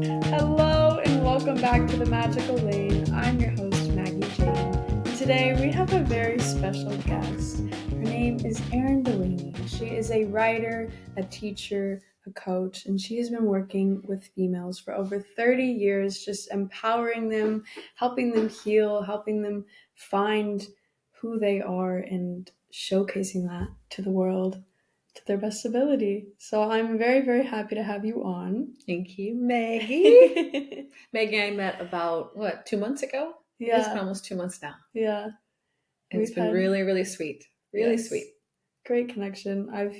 Hello and welcome back to the Magical Lane. I'm your host, Maggie Jane. Today we have a very special guest. Her name is Erin Delaney. She is a writer, a teacher, a coach, and she has been working with females for over 30 years, just empowering them, helping them heal, helping them find who they are, and showcasing that to the world to their best ability. So I'm very, very happy to have you on. Thank you, Maggie. Maggie and I met about, 2 months ago? Yeah. It's been almost 2 months now. Yeah. It's been really, really sweet. Really sweet. Great connection. I've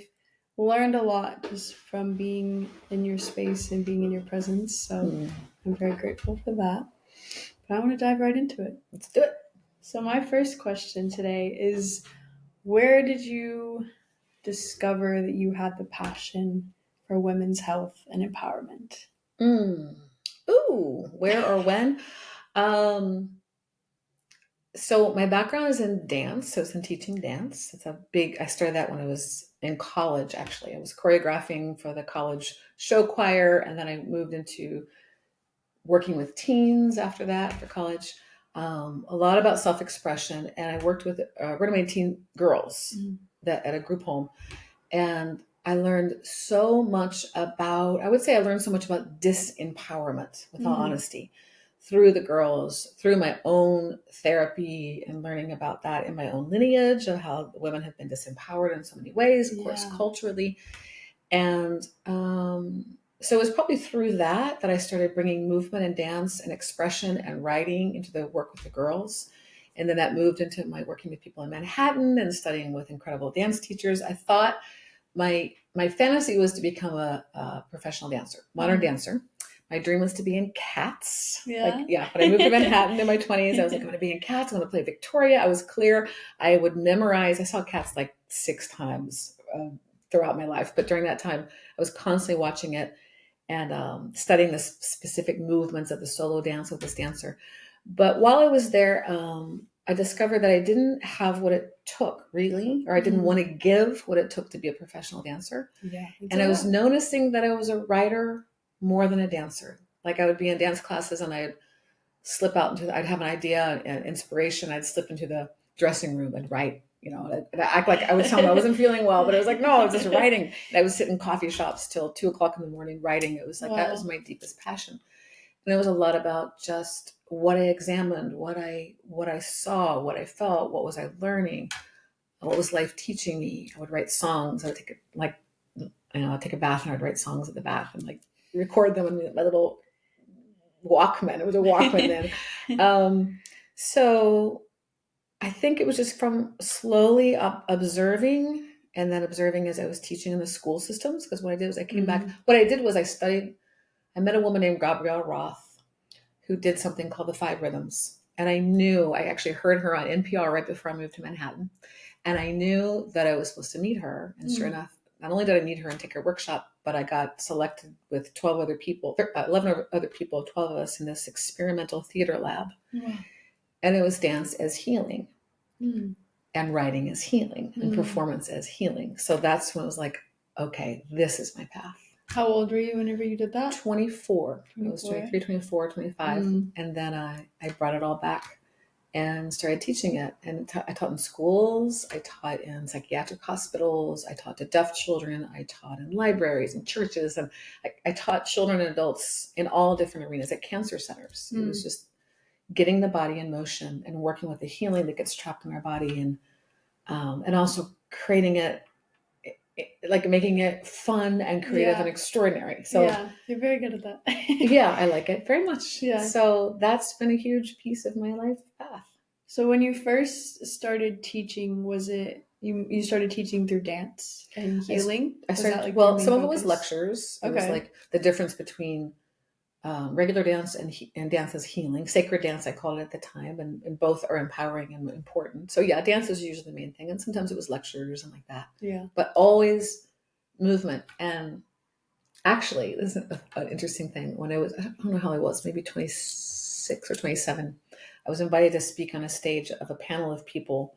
learned a lot just from being in your space and being in your presence. So I'm very grateful for that. But I want to dive right into it. Let's do it. So my first question today is, where did you discover that you had the passion for women's health and empowerment? Ooh, where or when? So my background is in dance, so it's in teaching dance. I started that when I was in college, actually. I was choreographing for the college show choir, and then I moved into working with teens after that for college. A lot about self-expression, and I worked with runaway teen girls that at a group home, and I learned so much about, I would say I learned so much about disempowerment, with all honesty, through the girls, through my own therapy and learning about that in my own lineage of how women have been disempowered in so many ways, of course, culturally. And so it was probably through that I started bringing movement and dance and expression and writing into the work with the girls. And then that moved into my working with people in Manhattan and studying with incredible dance teachers. I thought my fantasy was to become a professional dancer, modern dancer. My dream was to be in Cats. But I moved to Manhattan in my 20s. I was like, I'm going to be in Cats. I'm going to play Victoria. I was clear. I would memorize. I saw Cats like 6 times throughout my life. But during that time, I was constantly watching it and studying the specific movements of the solo dance of this dancer. But while I was there, I discovered that I didn't have what it took, really, or I didn't want to give what it took to be a professional dancer. And I was noticing that I was a writer more than a dancer. Like I would be in dance classes and I'd slip out I'd have an idea and inspiration. I'd slip into the dressing room and write, and I'd act like I would tell them I wasn't feeling well, but I was like, no, I was just writing. And I would sit in coffee shops till 2:00 in the morning writing. It was like, that was my deepest passion. And it was a lot about just what I examined, what I saw, what I felt, what was I learning, what was life teaching me. I would write songs. I would I'd take a bath and I'd write songs at the bath and record them in my little Walkman. It was a Walkman then. So I think it was just from slowly observing, and then observing as I was teaching in the school systems. Because what I did was I came back. What I did was I met a woman named Gabrielle Roth who did something called the 5 Rhythms. And I actually heard her on NPR right before I moved to Manhattan. And I knew that I was supposed to meet her. And sure enough, not only did I meet her and take her workshop, but I got selected with 11 other people, 12 of us in this experimental theater lab. And it was dance as healing and writing as healing and performance as healing. So that's when it was like, okay, this is my path. How old were you whenever you did that? 24. I was 23, 24, 25. And then I brought it all back and started teaching it. And I taught in schools. I taught in psychiatric hospitals. I taught to deaf children. I taught in libraries and churches. And I taught children and adults in all different arenas at cancer centers. It was just getting the body in motion and working with the healing that gets trapped in our body, and also creating it, like making it fun and creative and extraordinary. So you're very good at that. I like it very much. So that's been a huge piece of my life path. So when you first started teaching, was it you started teaching through dance and healing? I started, some of it was lectures. It was like the difference between regular dance and dance as healing. Sacred dance, I called it at the time, and both are empowering and important. So dance is usually the main thing, and sometimes it was lectures and like that. But always movement. And actually, this is an interesting thing. When I don't know how I was, maybe 26 or 27, I was invited to speak on a stage of a panel of people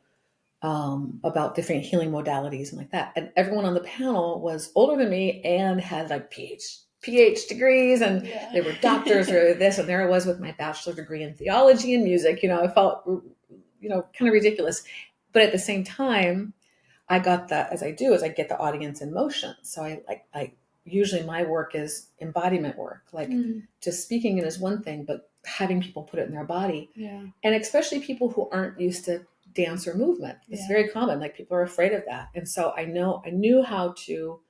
about different healing modalities and like that. And everyone on the panel was older than me and had PhDs PhD degrees, and Yeah. they were doctors or this, and there I was with my bachelor degree in theology and music. I felt, kind of ridiculous. But at the same time, I got that, as I do, is I get the audience in motion. So I usually my work is embodiment work. Like just speaking it is one thing, but having people put it in their body. Yeah. And especially people who aren't used to dance or movement. It's very common. Like people are afraid of that. And so I knew how to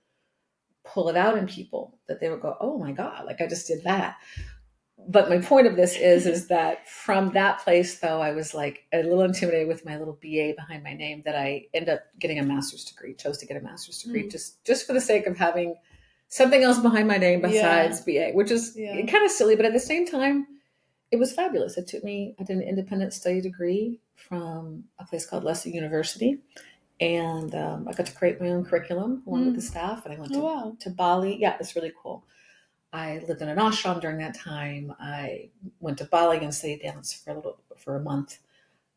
pull it out in people that they would go, oh my God, like I just did that. But my point of this is that from that place, though, I was like a little intimidated with my little BA behind my name, that I ended up getting a master's degree, chose to get a master's degree just for the sake of having something else behind my name besides BA, which is kind of silly. But at the same time, it was fabulous. I did an independent study degree from a place called Leicester University. And I got to create my own curriculum along with the staff. And I went to Bali. Yeah, it's really cool. I lived in an ashram during that time. I went to Bali and studied dance for a month.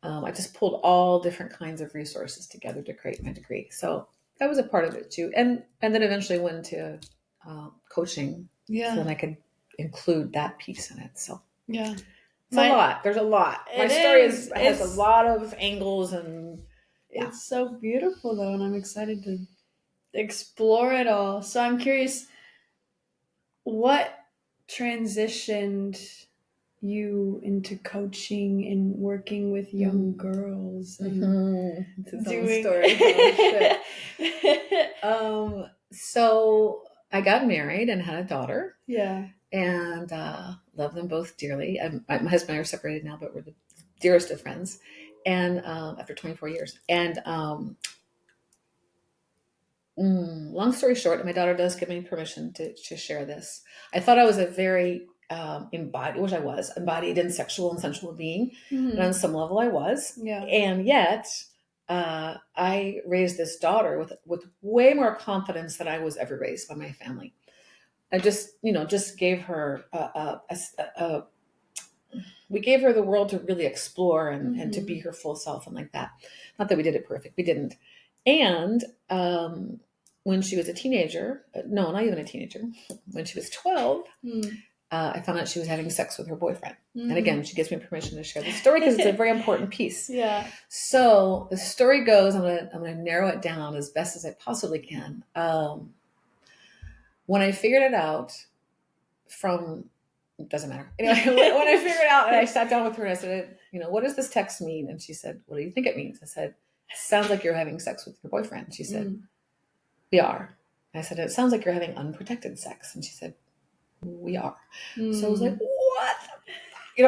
I just pulled all different kinds of resources together to create my degree. So that was a part of it too. And then eventually went into coaching. Yeah. So then I could include that piece in it. So yeah, it's a lot. There's a lot. My story has a lot of angles, and it's so beautiful though, and I'm excited to explore it all. So I'm curious, what transitioned you into coaching and working with young girls and doing so I got married and had a daughter. Yeah. And love them both dearly. My husband and I are separated now, but we're the dearest of friends. And after 24 years. And long story short, my daughter does give me permission to share this. I thought I was a very embodied and sexual and sensual being. And on some level I was. Yeah. And yet I raised this daughter with way more confidence than I was ever raised by my family. I just gave her we gave her the world to really explore and to be her full self and like that. Not that we did it perfect. We didn't. And when she was a teenager, no, not even a teenager, when she was 12, I found out she was having sex with her boyfriend. And again, she gives me permission to share the story because it's a very important piece. Yeah. So the story goes, I'm going to narrow it down as best as I possibly can. When I figured it out it doesn't matter. Anyway, when I figured it out and I sat down with her and I said, what does this text mean? And she said, what do you think it means? I said, it sounds like you're having sex with your boyfriend. She said, we are. I said, it sounds like you're having unprotected sex. And she said, we are. So I was like, what?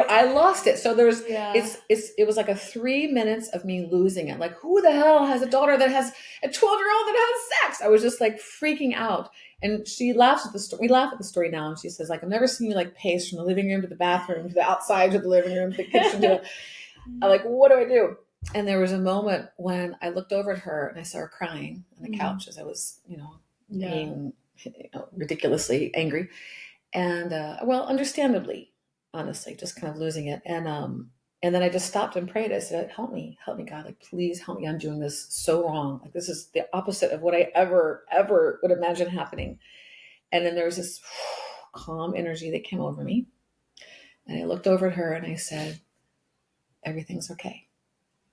I lost it. So it was like a 3 minutes of me losing it. Like, who the hell has a daughter that has a 12-year-old that has sex? I was just like freaking out. And she laughs at the story. We laugh at the story now. And she says, like, I've never seen you like pace from the living room to the bathroom, to the outside, to the living room, to the kitchen. I'm like, what do I do? And there was a moment when I looked over at her and I saw her crying on the couch as I was, being ridiculously angry. And, understandably, honestly, just kind of losing it. And then I just stopped and prayed. I said, help me, God, like, please help me. I'm doing this so wrong. Like, this is the opposite of what I ever would imagine happening. And then there was this calm energy that came over me. And I looked over at her and I said, everything's okay.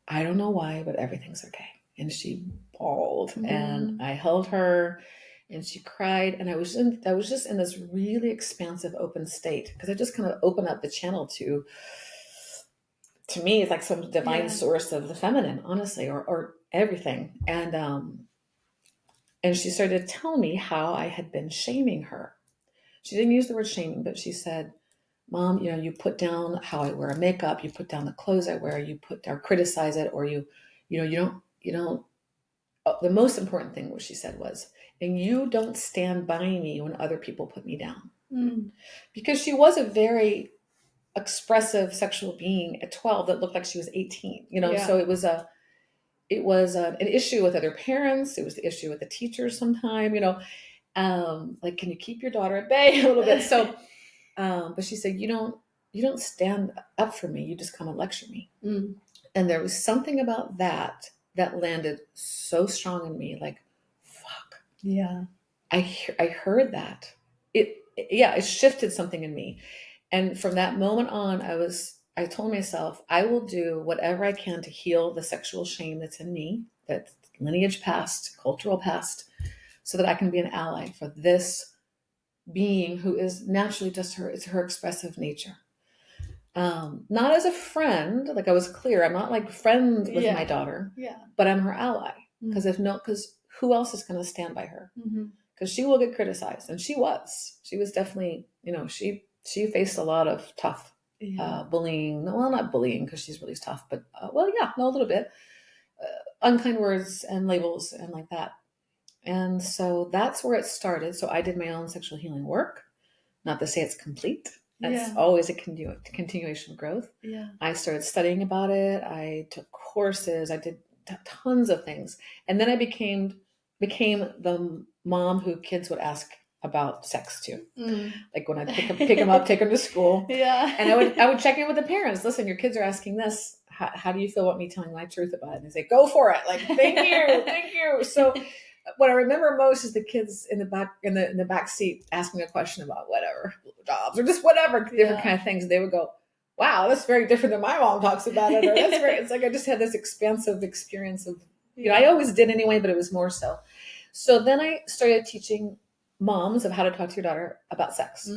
I don't know why, but everything's okay. And she bawled and I held her. And she cried, and I was just in this really expansive, open state because I just kind of opened up the channel to me, it's like some divine source of the feminine, honestly, or everything. And she started to tell me how I had been shaming her. She didn't use the word shaming, but she said, "Mom, you put down how I wear makeup, you put down the clothes I wear, you criticize it, or you don't." The most important thing what she said was, and you don't stand by me when other people put me down. Because she was a very expressive sexual being at 12 that looked like she was 18, so it was an issue with other parents. It was the issue with the teachers sometime, like, can you keep your daughter at bay a little bit? So, but she said, you don't stand up for me. You just come and lecture me. And there was something about that landed so strong in me, like, fuck. Yeah. I heard that. It it shifted something in me. And from that moment on, I told myself, I will do whatever I can to heal the sexual shame that's in me, that lineage past, cultural past, so that I can be an ally for this being who is naturally just it's her expressive nature. Not as a friend, like I was clear, I'm not like friends with my daughter, but I'm her ally. Because because who else is going to stand by her? Because she will get criticized, and she was definitely, she faced a lot of tough bullying. Well, not bullying because she's really tough, but a little bit unkind words and labels and like that. And so that's where it started. So I did my own sexual healing work. Not to say it's complete. That's always a continuation of growth. I started studying about it. I took courses. I did tons of things. And then I became the mom who kids would ask about sex to. Like when I pick them up, take them to school. And I would check in with the parents. Listen, your kids are asking this. How do you feel about me telling my truth about it? And they say, go for it. Like, thank you. So what I remember most is the kids in the back seat asking a question about whatever, jobs or just whatever different kind of things. They would go, wow, that's very different than my mom talks about it. Or it's like I just had this expansive experience of, I always did anyway, but it was more so. So then I started teaching moms of how to talk to your daughter about sex.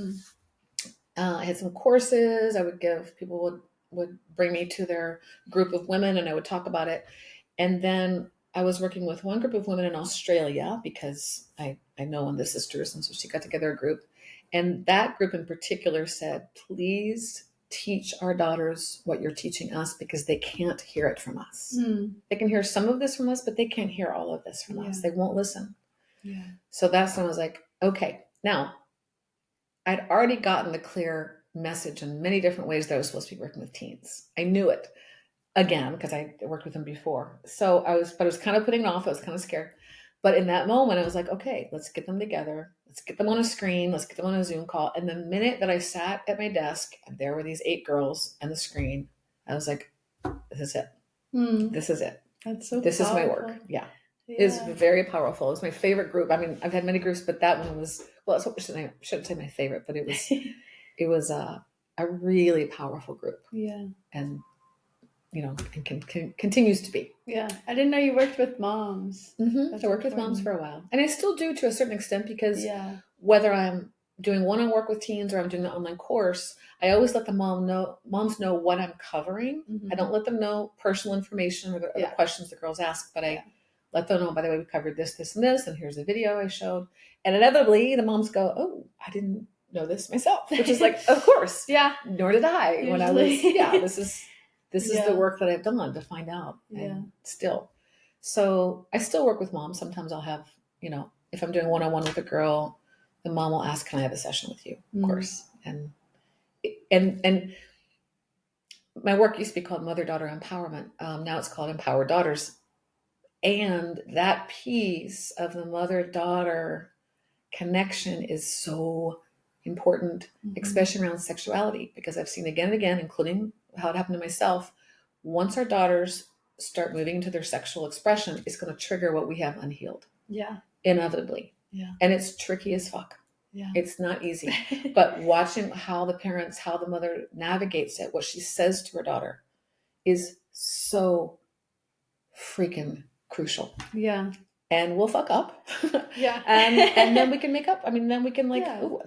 I had some courses I would give. People would bring me to their group of women and I would talk about it. And then I was working with one group of women in Australia because I know one of the sisters, and so she got together a group. And that group in particular said, please teach our daughters what you're teaching us because they can't hear it from us. They can hear some of this from us, but they can't hear all of this from us. They won't listen. So that's when I was like, okay. Now, I'd already gotten the clear message in many different ways that I was supposed to be working with teens. I knew it. Again, because I worked with them before. So I was kind of putting it off. I was kind of scared. But in that moment, I was like, okay, let's get them together. Let's get them on a screen. Let's get them on a Zoom call. And the minute that I sat at my desk and there were these 8 girls and the screen, I was like, this is it. This is it. That's so This powerful. is my work. Yeah. It's very powerful. It was my favorite group. I mean, I've had many groups, but that one was, well, I shouldn't say my favorite, but it was a really powerful group. And continues to be. I didn't know you worked with moms. I worked with moms for a while. And I still do to a certain extent because whether I'm doing one-on-one work with teens or I'm doing the online course, I always let the moms know what I'm covering. I don't let them know personal information or the questions the girls ask, but I let them know, by the way, we covered this, this, and this, and here's a video I showed. And inevitably, the moms go, oh, I didn't know this myself, which is like, of course. Nor did I. Usually. When I was, this is the work that I've done to find out. And still. So I still work with moms. Sometimes I'll have, if I'm doing one-on-one with a girl, the mom will ask, can I have a session with you? Of course. And my work used to be called Mother-Daughter Empowerment. Now it's called Empowered Daughters. And that piece of the mother-daughter connection is so important, especially around sexuality, because I've seen again and again, including how it happened to myself, once our daughters start moving into their sexual expression, it's going to trigger what we have unhealed. Inevitably. And it's tricky as fuck. It's not easy. But watching how the mother navigates it, what she says to her daughter is so freaking crucial. And we'll fuck up. And then we can make up. I mean, then we can oh,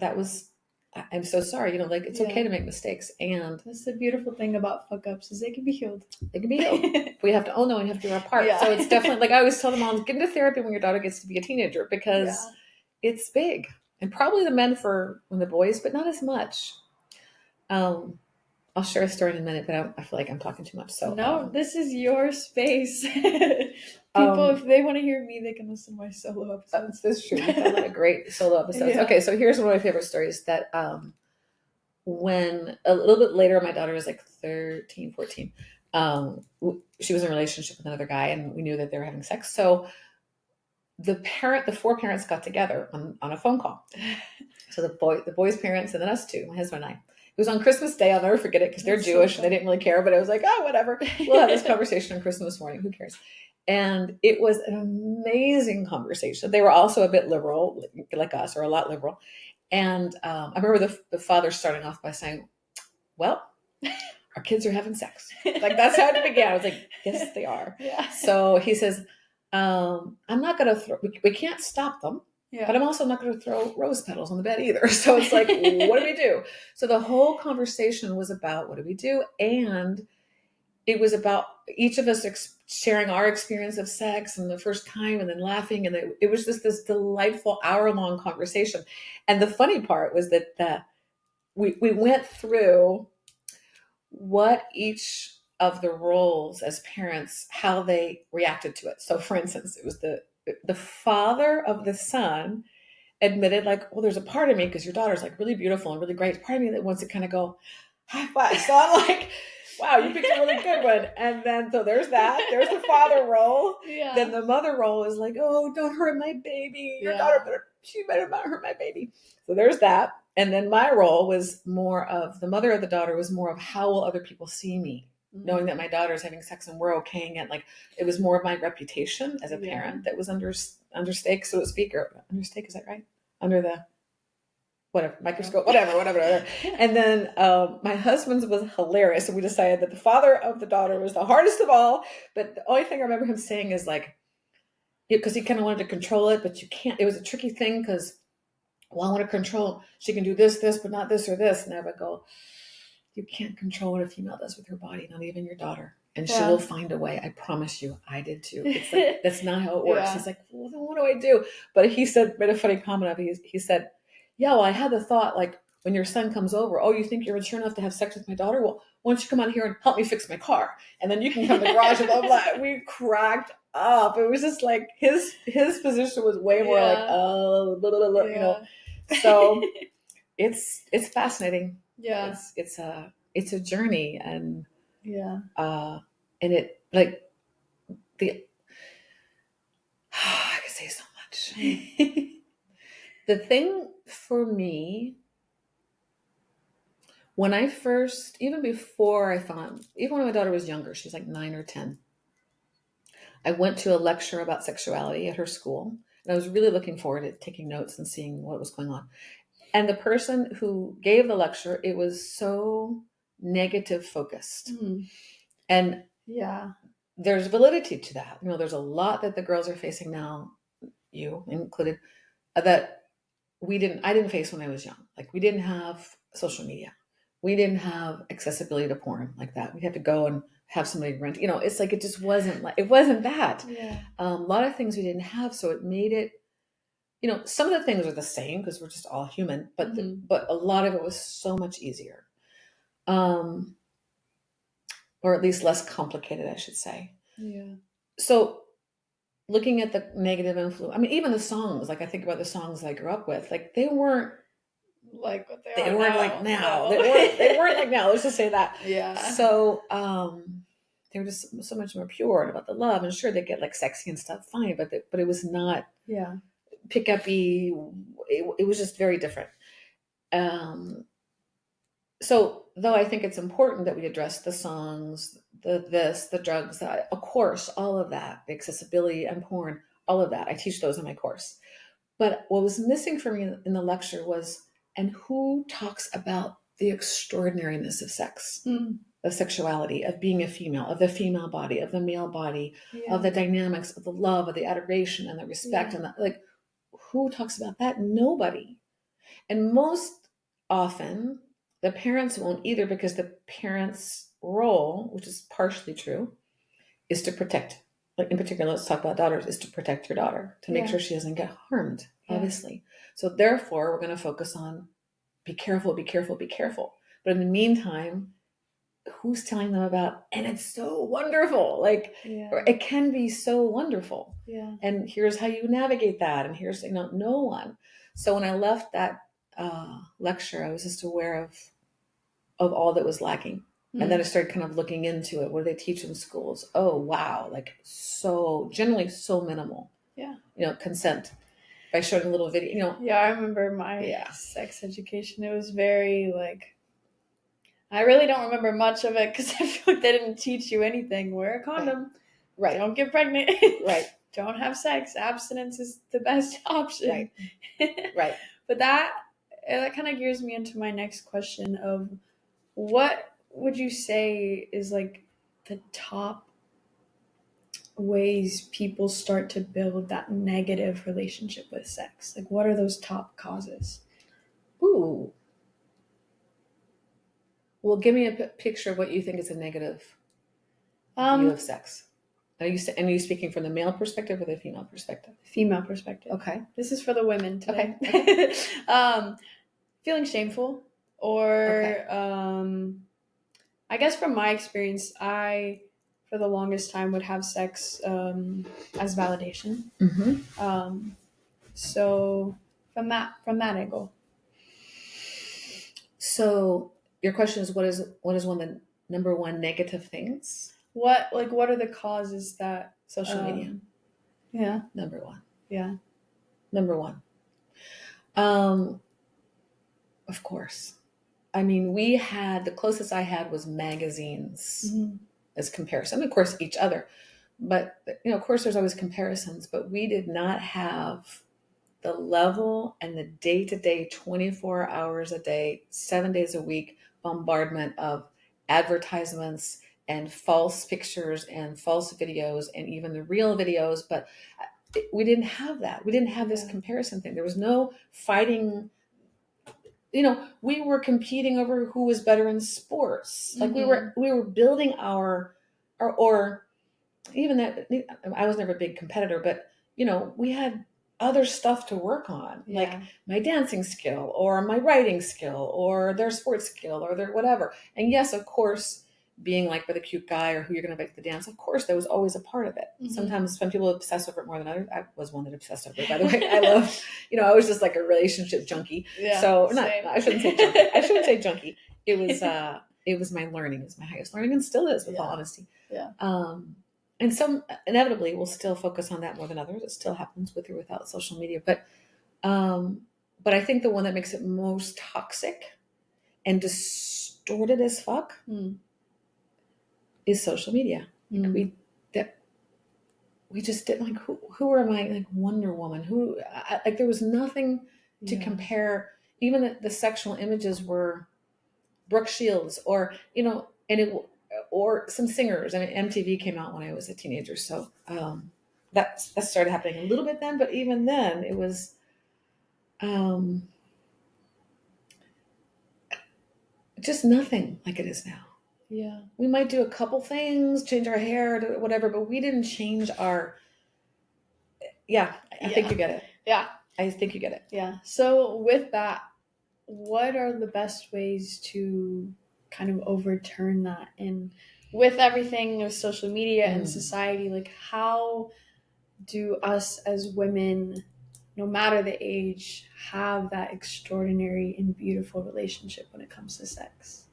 I'm so sorry. It's okay to make mistakes. And that's the beautiful thing about fuck ups is they can be healed. They can be healed. We have to own them and we have to do our part. So it's definitely, like I always tell the moms, get into therapy when your daughter gets to be a teenager because it's big. And probably the men when the boys, but not as much. I'll share a story in a minute, but I feel like I'm talking too much. So no, this is your space. People, if they want to hear me, they can listen to my solo episodes. That's true. We've done a lot of great solo episodes. Okay, so here's one of my favorite stories that when a little bit later, my daughter was like 13, 14. She was in a relationship with another guy, and we knew that they were having sex. So the 4 parents got together on a phone call. So the boy's parents, and then us two, my husband and I. It was on Christmas Day. I'll never forget it because they're Jewish and they didn't really care. But I was like, oh, whatever. We'll have this conversation on Christmas morning. Who cares? And it was an amazing conversation. They were also a bit liberal, like us, or a lot liberal. And I remember the father starting off by saying, well, our kids are having sex. Like, that's how it began. I was like, yes, they are. Yeah. So he says, I'm not going to throw, we can't stop them, Yeah. but I'm also not going to throw rose petals on the bed either. So it's like, what do we do? So the whole conversation was about what do we do? And it was about each of us sharing our experience of sex and the first time and then laughing. And it was just this delightful hour-long conversation. And the funny part was that we went through what each of the roles as parents, how they reacted to it. So for instance, it was the father of the son admitted, like, well, there's a part of me, because your daughter's like really beautiful and really great, part of me that wants to kind of go high five. So I'm like, wow, you picked a really good one. And then so there's the father role. Yeah. Then the mother role is like, oh, don't hurt my baby, your daughter she better not hurt my baby. So there's that. And then my role was more of the mother of the daughter, was more of how will other people see me, knowing that my daughter's having sex and we're okaying it. Like, it was more of my reputation as a parent that was under stake, so to speak, or under stake, is that right? Under the whatever microscope, whatever. And then my husband's was hilarious, and we decided that the father of the daughter was the hardest of all. But the only thing I remember him saying is like, because he kind of wanted to control it, but you can't. It was a tricky thing because, well, I want to control. She can do this, but not this or this. And I would go, you can't control what a female does with her body, not even your daughter. And she will find a way. I promise you. I did too. It's like, that's not how it works. He's like, well, then what do I do? But he made a funny comment of he said, yeah, well, I had the thought, like, when your son comes over, oh, you think you're mature enough to have sex with my daughter? Well, why don't you come out here and help me fix my car? And then you can come to the garage and blah, blah. We cracked up. It was just like his position was way more like, oh, blah, blah, blah, you know. So it's fascinating. Yeah. It's a journey, and and it, like, I could say so much. The thing for me, when I first, even before I found, even when my daughter was younger, she was like 9 or 10, I went to a lecture about sexuality at her school, and I was really looking forward to taking notes and seeing what was going on. And the person who gave the lecture, it was so negative focused. And there's validity to that. You know, there's a lot that the girls are facing now, you included, that I didn't face when I was young. Like, we didn't have social media. We didn't have accessibility to porn like that. We had to go and have somebody rent. You know, it's like, it just wasn't that. Yeah. A lot of things we didn't have, so it made it, you know, some of the things are the same because we're just all human, but but a lot of it was so much easier, or at least less complicated, I should say. Yeah. So looking at the negative influence, I mean, even the songs, like, I think about the songs I grew up with, like, they weren't like what they weren't now. like now. No. They weren't like now. Let's just say that. Yeah. So they were just so much more pure and about the love. And sure, they get like sexy and stuff, fine, but it was not pick uppy. It was just very different. So though I think it's important that we address the songs, the drugs, of course, all of that, the accessibility and porn, all of that. I teach those in my course. But what was missing for me in the lecture was, and who talks about the extraordinariness of sex, of sexuality, of being a female, of the female body, of the male body, of the dynamics, of the love, of the adoration and the respect, and like, who talks about that? Nobody. And most often, the parents won't either, because the parents' role, which is partially true, is to protect. Like, in particular, let's talk about daughters, is to protect your daughter, to make sure she doesn't get harmed, obviously. So therefore, we're going to focus on be careful, be careful, be careful. But in the meantime, who's telling them about, and it's so wonderful. Like, it can be so wonderful. And here's how you navigate that. And here's, no one. So when I left that lecture, I was just aware of all that was lacking. And then I started kind of looking into it. What do they teach in schools? Oh, wow. Like, so generally so minimal. Consent. If I showed a little video, I remember my sex education. It was very like, I really don't remember much of it because I feel like they didn't teach you anything. Wear a condom. Right. Don't get pregnant. Right. Don't have sex. Abstinence is the best option. Right. But that, that kind of gears me into my next question of what would you say is like the top ways people start to build that negative relationship with sex? Like, what are those top causes? Ooh. Well, give me a picture of what you think is a negative view of sex. Are you speaking from the male perspective or the female perspective? Female perspective. Okay. This is for the women today. Okay. Feeling shameful, or I guess from my experience, I for the longest time would have sex as validation. Mm-hmm. So from that angle. So your question is what is one of the number one negative things? What are the causes that Social media. Yeah. Number one. Yeah. Number one. Of course. I mean, the closest I had was magazines as comparison. Of course, each other. But, of course, there's always comparisons, but we did not have the level and the day-to-day, 24 hours a day, 7 days a week bombardment of advertisements and false pictures and false videos and even the real videos. But we didn't have that. We didn't have this comparison thing. There was no fighting. We were competing over who was better in sports. Like we were building or even that. I was never a big competitor, but we had other stuff to work on, like my dancing skill or my writing skill or their sports skill or their whatever. And yes, of course, being like with a cute guy or who you're going to make the dance, of course, that was always a part of it. Sometimes some people obsess over it more than others. I was one that obsessed over it, by the way. I love, I was just like a relationship junkie. So I shouldn't say junkie. I shouldn't say junkie. It was my learning. It was my highest learning and still is, with all honesty. Yeah. And some inevitably will still focus on that more than others. It still happens with or without social media. But I think the one that makes it most toxic and distorted as fuck is social media. We just didn't like who am I, like Wonder Woman? Like there was nothing to compare. Even the sexual images were Brooke Shields or or some singers. I mean, MTV came out when I was a teenager, so that started happening a little bit then. But even then, it was just nothing like it is now. Yeah, we might do a couple things, change our hair, whatever, but we didn't change our. I think you get it. Yeah, I think you get it. Yeah. So with that, what are the best ways to kind of overturn that? And with everything of social media and society, like how do us as women, no matter the age, have that extraordinary and beautiful relationship when it comes to sex?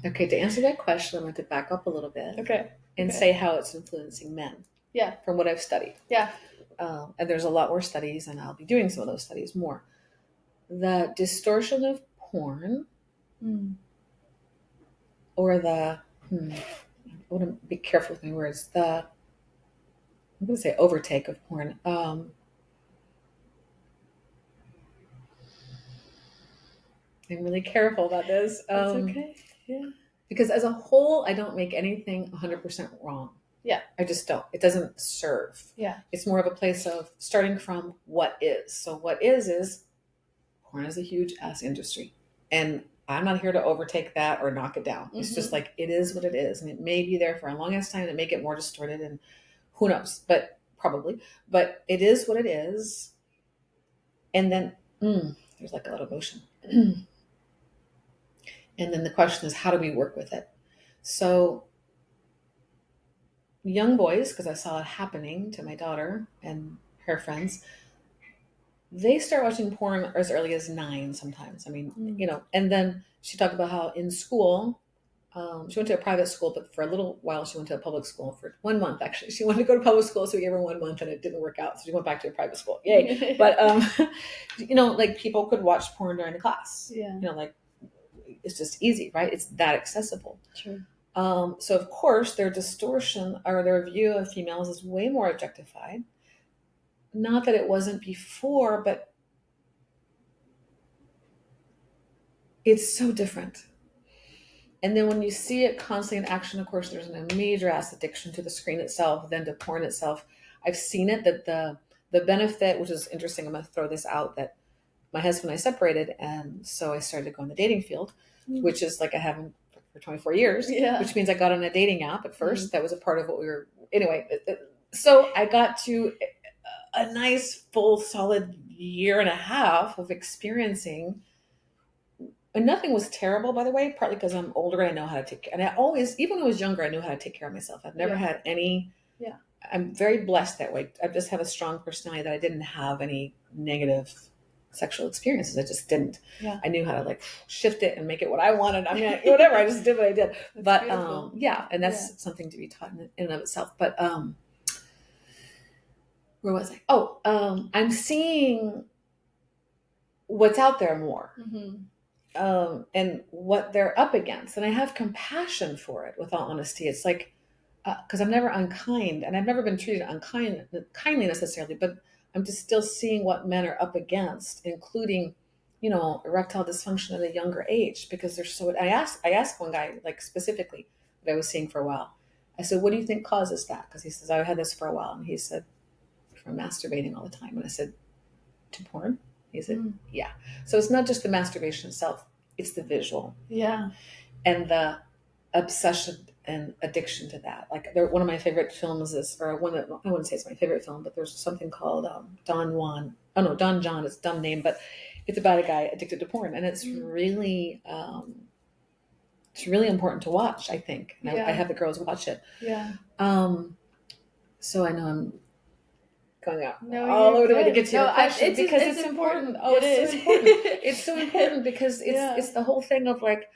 Okay, to answer that question, I'm going to back up a little bit. Okay. And say how it's influencing men. Yeah. From what I've studied. Yeah. And there's a lot more studies, and I'll be doing some of those studies more. The distortion of porn, or the, I want to be careful with my words, I'm going to say overtake of porn. I'm really careful about this. That's okay. Yeah. Because as a whole, I don't make anything 100% wrong. Yeah. I just don't. It doesn't serve. Yeah. It's more of a place of starting from what is. So what is porn is a huge ass industry. And I'm not here to overtake that or knock it down. It's just like, it is what it is. And it may be there for a long ass time to make it more distorted, and who knows, but probably. But it is what it is. And then there's like a lot of motion. And then the question is, how do we work with it? So young boys, because I saw it happening to my daughter and her friends, they start watching porn as early as 9 sometimes. I mean, and then she talked about how in school, she went to a private school, but for a little while she went to a public school for 1 month, actually. She wanted to go to public school, so we gave her 1 month and it didn't work out. So she went back to a private school. Yay. But, like people could watch porn during the class. Yeah. Like it's just easy, right? It's that accessible. Sure. So of course their distortion or their view of females is way more objectified. not that it wasn't before, but it's so different. And then when you see it constantly in action, of course, there's a major ass addiction to the screen itself, then to porn itself. I've seen it that the benefit, which is interesting, I'm going to throw this out, that my husband and I separated, and so I started to go in the dating field, which is like I haven't for 24 years, which means I got on a dating app at first. That was a part of what we were, anyway. So I got to a nice, full, solid year and a half of experiencing. And nothing was terrible, by the way, partly because I'm older and I know how to take care. And I always, even when I was younger, I knew how to take care of myself. I've never had any. Yeah. I'm very blessed that way. I just have a strong personality that I didn't have any negative sexual experiences. I just didn't. Yeah. I knew how to like shift it and make it what I wanted. I mean, whatever. I just did what I did. But yeah, and that's something to be taught in and of itself. But where was I? Oh, I'm seeing what's out there more. And what they're up against. And I have compassion for it, with all honesty. It's like, because I'm never unkind, and I've never been treated kindly necessarily, but I'm just still seeing what men are up against, including, erectile dysfunction at a younger age, because they're so. I asked one guy, like, specifically, that I was seeing for a while. I said, "What do you think causes that?" Because he says, "I had this for a while," and he said, "From masturbating all the time." And I said, "To porn?" He said, "Yeah." So it's not just the masturbation itself; it's the visual, and the obsession and addiction to that. Like, one of my favorite films is, or one that, I wouldn't say it's my favorite film, but there's something called Don John. It's a dumb name, but it's about a guy addicted to porn, and it's really important to watch, I think. And I have the girls watch it. So I know I'm going out all over the way to get to your question, because it's important. Oh, it's so important. It's so important because it's the whole thing of like,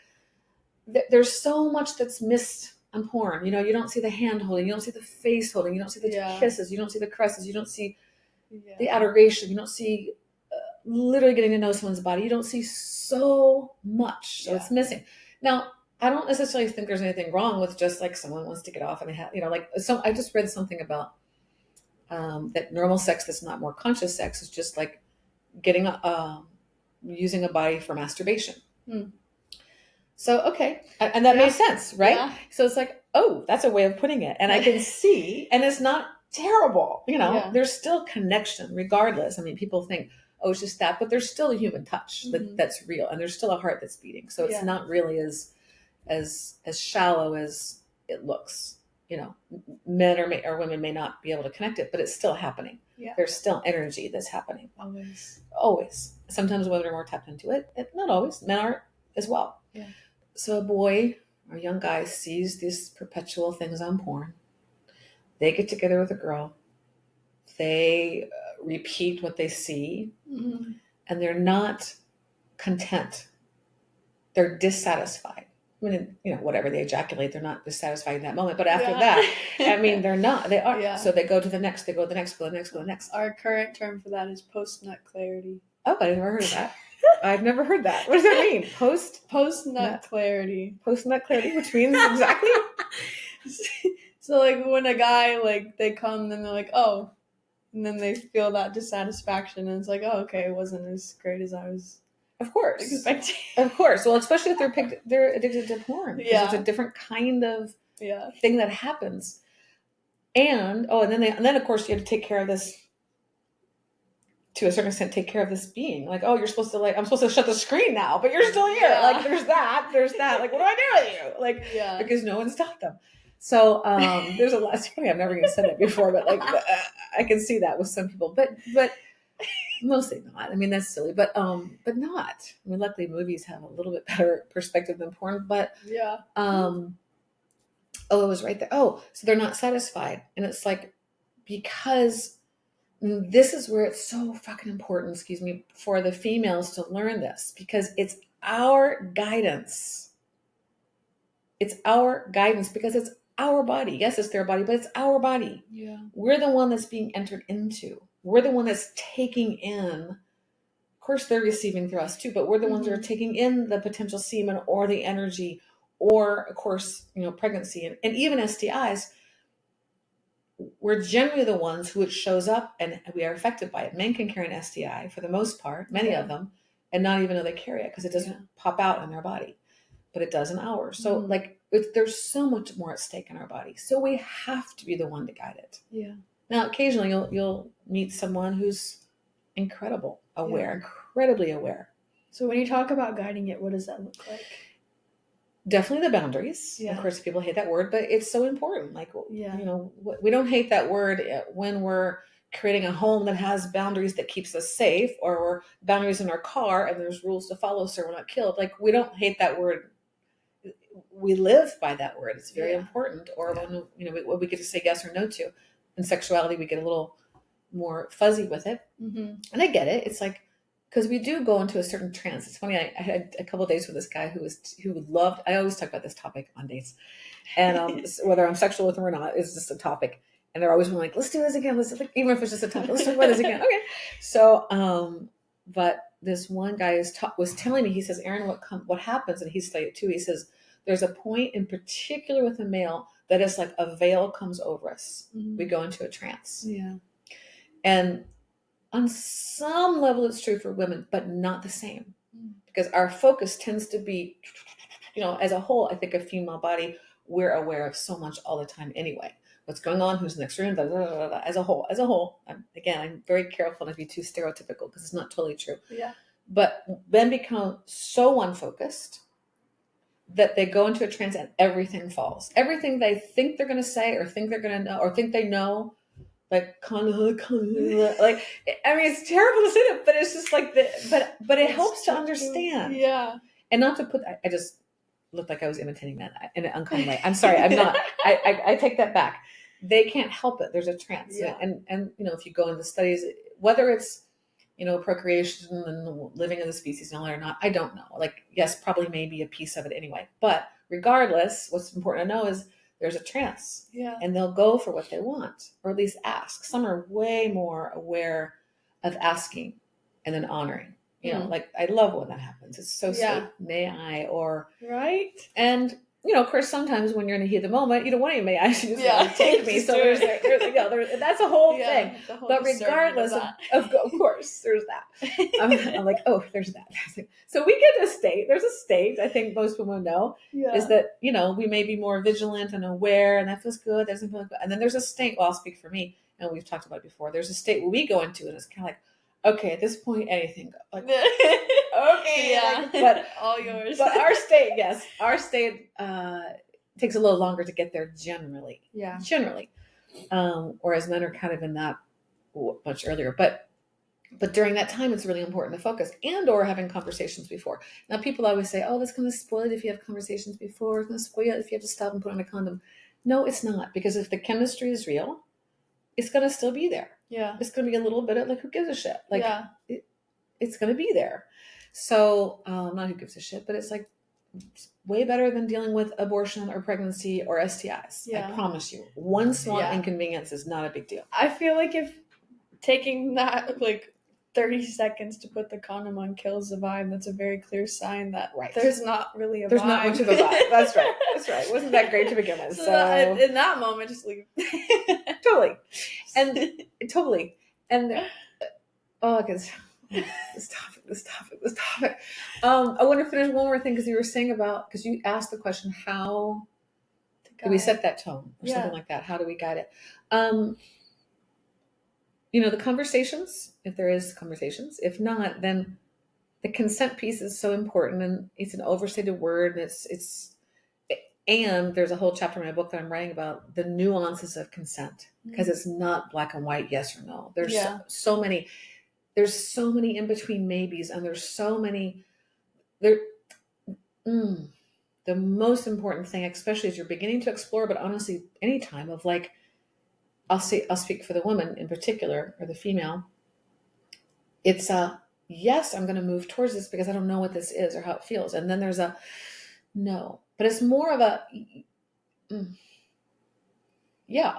there's so much that's missed on porn. You don't see the hand holding, you don't see the face holding, you don't see the kisses, you don't see the caresses, you don't see the adoration, you don't see literally getting to know someone's body. You don't see so much, so it's missing. Now, I don't necessarily think there's anything wrong with just like someone wants to get off and they have, so I just read something about that normal sex that's not more conscious sex is just like getting using a body for masturbation. So, okay. And that made sense, right? Yeah. So it's like, oh, that's a way of putting it. And I can see, and it's not terrible, there's still connection regardless. I mean, people think, oh, it's just that, but there's still a human touch that's real. And there's still a heart that's beating. So it's not really as shallow as it looks. Men or women may not be able to connect it, but it's still happening. Yeah. There's still energy that's happening. Always. Sometimes women are more tapped into it. Not always. Men are as well. Yeah. So a boy or a young guy sees these perpetual things on porn. They get together with a girl. They repeat what they see. And they're not content. They're dissatisfied. I mean, whatever, they ejaculate, they're not dissatisfied in that moment. But after that, I mean, they're not. They are. Yeah. So they go to the next, they go to the next, go to the next, go to the next. Our current term for that is post-nut clarity. Oh, I never heard of that. I've never heard that. What does that mean? Post-nut clarity. Post-nut clarity, which means exactly? So, like, when a guy, like, they come, then they're like, oh, and then they feel that dissatisfaction, and it's like, oh, okay, it wasn't as great as I was. Of course. Expecting. Of course. Well, especially if they're addicted to porn. Yeah. It's a different kind of thing that happens. And then of course you have to take care of this, to a certain extent, take care of this being. Like, oh, I'm supposed to shut the screen now, but you're still here. Yeah. Like, there's that. Like, what do I do with you? Like, because no one stopped them. So there's a lot. It's funny, I've never even said that before, but like, I can see that with some people, but mostly not. I mean, that's silly, but not. I mean, luckily movies have a little bit better perspective than porn, but it was right there. Oh, so they're not satisfied. And it's like, because this is where it's so fucking important, for the females to learn this, because it's our guidance. It's our guidance because it's our body. Yes, it's their body, but it's our body. Yeah. We're the one that's being entered into. We're the one that's taking in. Of course, they're receiving through us too, but we're the ones that are taking in the potential semen or the energy, or, of course, pregnancy and even STIs. we're generally the ones who it shows up and we are affected by it. Men can carry an STI for the most part, many of them, and not even know they carry it because it doesn't pop out in their body, but it does in ours. So there's so much more at stake in our body. So we have to be the one to guide it. Yeah. Now, occasionally you'll meet someone who's incredibly aware. So when you talk about guiding it, what does that look like? Definitely the boundaries. Yeah. Of course, people hate that word, but it's so important. Like, we don't hate that word when we're creating a home that has boundaries that keeps us safe, or we're boundaries in our car and there's rules to follow so we're not killed. Like, we don't hate that word. We live by that word. It's very important. Or when we get to say yes or no to. In sexuality, we get a little more fuzzy with it. Mm-hmm. And I get it. It's like, because we do go into a certain trance. It's funny. I had a couple of dates with this guy who loved. I always talk about this topic on dates, and whether I'm sexual with him or not is just a topic. And they're always like, "Let's do this again. Even if it's just a topic, let's talk about this again." Okay. So, but this one guy was telling me. He says, "Erin, what happens?" And he's like too. He says, "There's a point in particular with a male that is like a veil comes over us. Mm-hmm. We go into a trance." Yeah. And on some level, it's true for women, but not the same, because our focus tends to be, as a whole. I think a female body, we're aware of so much all the time anyway. What's going on? Who's in the next room? Blah, blah, blah, blah. As a whole. I'm very careful not to be too stereotypical because it's not totally true. Yeah. But men become so unfocused that they go into a trance and everything falls. Everything they think they're going to say or think they're going to know or think they know. Like, I mean, it's terrible to say that, but it's just like but it helps to understand. Yeah. And not to put, I just looked like I was imitating that in an unkind way. I'm sorry, I'm not. I take that back. They can't help it. There's a trance. Yeah. And if you go into studies, whether it's, procreation and living in the species and all that or not, I don't know. Like, yes, probably maybe a piece of it anyway. But regardless, what's important to know is there's a trance. Yeah. And they'll go for what they want, or at least ask. Some are way more aware of asking and then honoring. Like, I love when that happens. It's so sweet. May I? Or right. And of course, sometimes when you're in the heat of the moment, you don't want any may I. You just want to take me. So there's that's a whole thing. But regardless of course, there's that. I'm like, oh, there's that. So we get a state. There's a state. I think most women know is that we may be more vigilant and aware, and that feels good. That doesn't feel good. And then there's a state. Well, I'll speak for me, and we've talked about it before. There's a state where we go into, and it's kind of like, okay, at this point, anything. Like, okay, but all yours. But our state takes a little longer to get there generally. Yeah. Generally, whereas men are kind of in that much earlier. But during that time, it's really important to focus or having conversations before. Now, people always say, "Oh, that's going to spoil it if you have conversations before. It's going to spoil it if you have to stop and put on a condom." No, it's not, because if the chemistry is real, it's going to still be there. Yeah. It's going to be a little bit of like, who gives a shit? Like, it's going to be there. So, not who gives a shit, but it's like, it's way better than dealing with abortion or pregnancy or STIs. Yeah. I promise you. One small inconvenience is not a big deal. I feel like if taking that, like, 30 seconds to put the condom on kills the vibe, that's a very clear sign that there's not really a vibe. There's not much of a vibe. That's right. That's right. Wasn't that great to begin with? So in that moment, just leave. Totally. And totally. And because this topic. I want to finish one more thing, because you were saying because you asked the question, how do we set that tone or something like that? How do we guide it? The conversations, if there is conversations. If not, then the consent piece is so important, and it's an overstated word. And there's a whole chapter in my book that I'm writing about the nuances of consent, because it's not black and white, yes or no. There's so many in between maybes, and there's so many the most important thing, especially as you're beginning to explore, but honestly, any time of like, I'll speak for the woman in particular, or the female. It's yes, I'm going to move towards this because I don't know what this is or how it feels. And then there's a no, but it's more of a,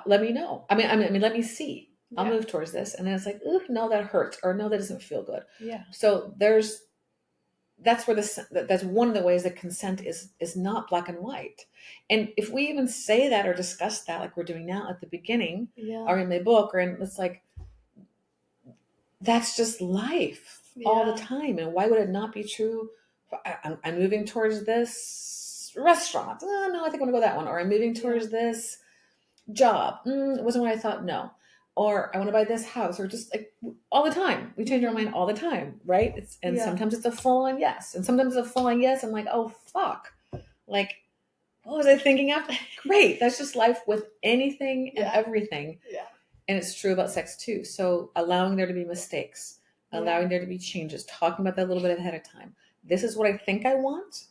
let me know. I mean, let me see. I'll move towards this. And then it's like, ooh, no, that hurts, or no, that doesn't feel good. Yeah. So there's that's where that's one of the ways that consent is not black and white. And if we even say that or discuss that like we're doing now at the beginning, Yeah. or in my book, or in, it's like, that's just life all the Yeah. time. And why would it not be true? I'm moving towards this restaurant. Oh, no, I think I want to go that one. Or I'm moving towards this job. It wasn't what I thought. No. Or I want to buy this house. Or just like all the time. We change our mind all the time, right? And Yeah. sometimes it's a full on yes. And sometimes it's a full on yes. I'm like, oh, fuck. Like, what was I thinking after? Great. That's just life with anything and everything. Yeah. And it's true about sex too. So allowing there to be mistakes, allowing there to be changes, talking about that a little bit ahead of time. This is what I think I want,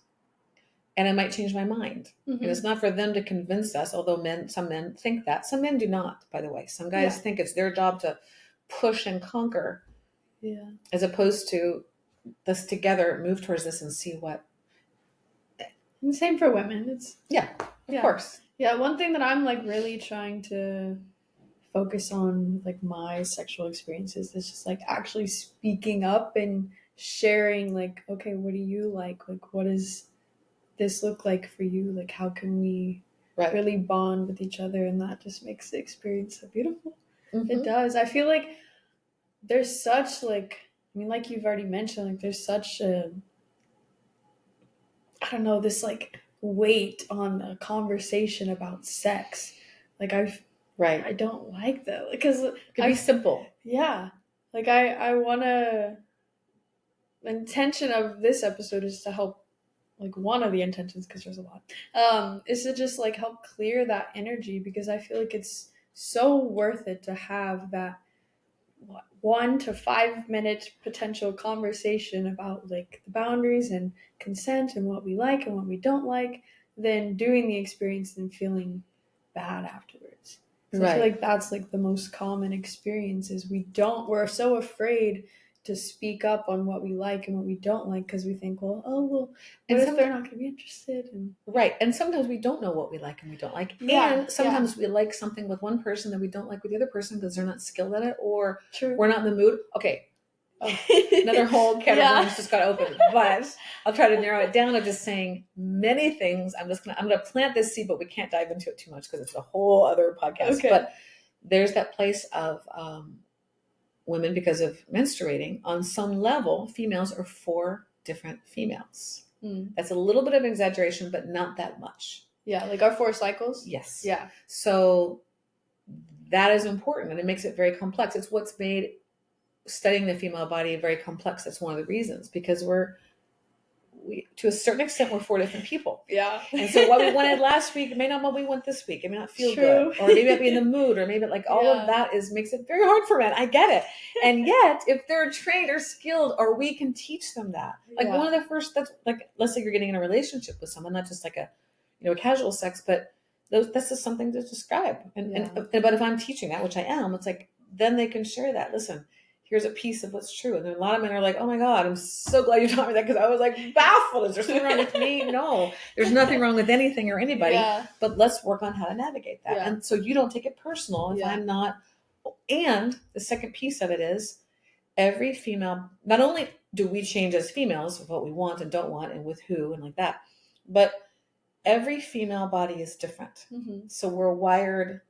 and I might change my mind. Mm-hmm. And it's not for them to convince us, although some men think that. Some men do not, by the way. Some guys think it's their job to push and conquer, as opposed to let's together move towards this and see what. And same for women. It's of course. Yeah, one thing that I'm like really trying to focus on, like my sexual experiences, is just like actually speaking up and sharing, like, okay, what do you like? Like, what does this look like for you? Like, how can we really bond with each other? And that just makes the experience so beautiful. Mm-hmm. It does. I feel like there's such like, I mean, like you've already mentioned, like there's such a, I don't know, this like weight on a conversation about sex. Like I don't like that because it could be simple. Yeah, like I want to. The intention of this episode is to help. Like one of the intentions, because there's a lot, is to just like help clear that energy, because I feel like it's so worth it to have that 1 to 5 minute potential conversation about like the boundaries and consent and what we like and what we don't like, than doing the experience and feeling bad afterwards. So I feel like that's like the most common experience, is we're so afraid to speak up on what we like and what we don't like, because we think, well, what if they're not going to be interested? And sometimes we don't know what we like and we don't like. And sometimes we like something with one person that we don't like with the other person because they're not skilled at it, or we're not in the mood. Okay. Another whole can of worms just got opened. But I'll try to narrow it down of just saying many things. I'm gonna plant this seed, but we can't dive into it too much because it's a whole other podcast. Okay. But there's that place of women, because of menstruating, on some level, females are 4 different females. That's a little bit of an exaggeration, but not that much. Yeah, like our 4 cycles? Yes. Yeah. So that is important, and it makes it very complex. It's what's made studying the female body very complex. That's one of the reasons, because we to a certain extent, we're 4 different people. Yeah. And so what we wanted last week may not be what we want this week. It may not feel good. Or maybe I'll be in the mood, or maybe like all of that makes it very hard for men. I get it. And yet, if they're trained or skilled, or we can teach them that. Like one of the first, that's like, let's say you're getting in a relationship with someone, not just like a casual sex, but that's just something to describe. But if I'm teaching that, which I am, it's like, then they can share that. Listen, here's a piece of what's true. And then a lot of men are like, oh my God, I'm so glad you taught me that, because I was like baffled. Is there something wrong with me? No, there's nothing wrong with anything or anybody, but let's work on how to navigate that. And so you don't take it personal if I'm not. And the second piece of it is, every female, not only do we change as females with what we want and don't want and with who and like that, but every female body is different. Mm-hmm. So we're wired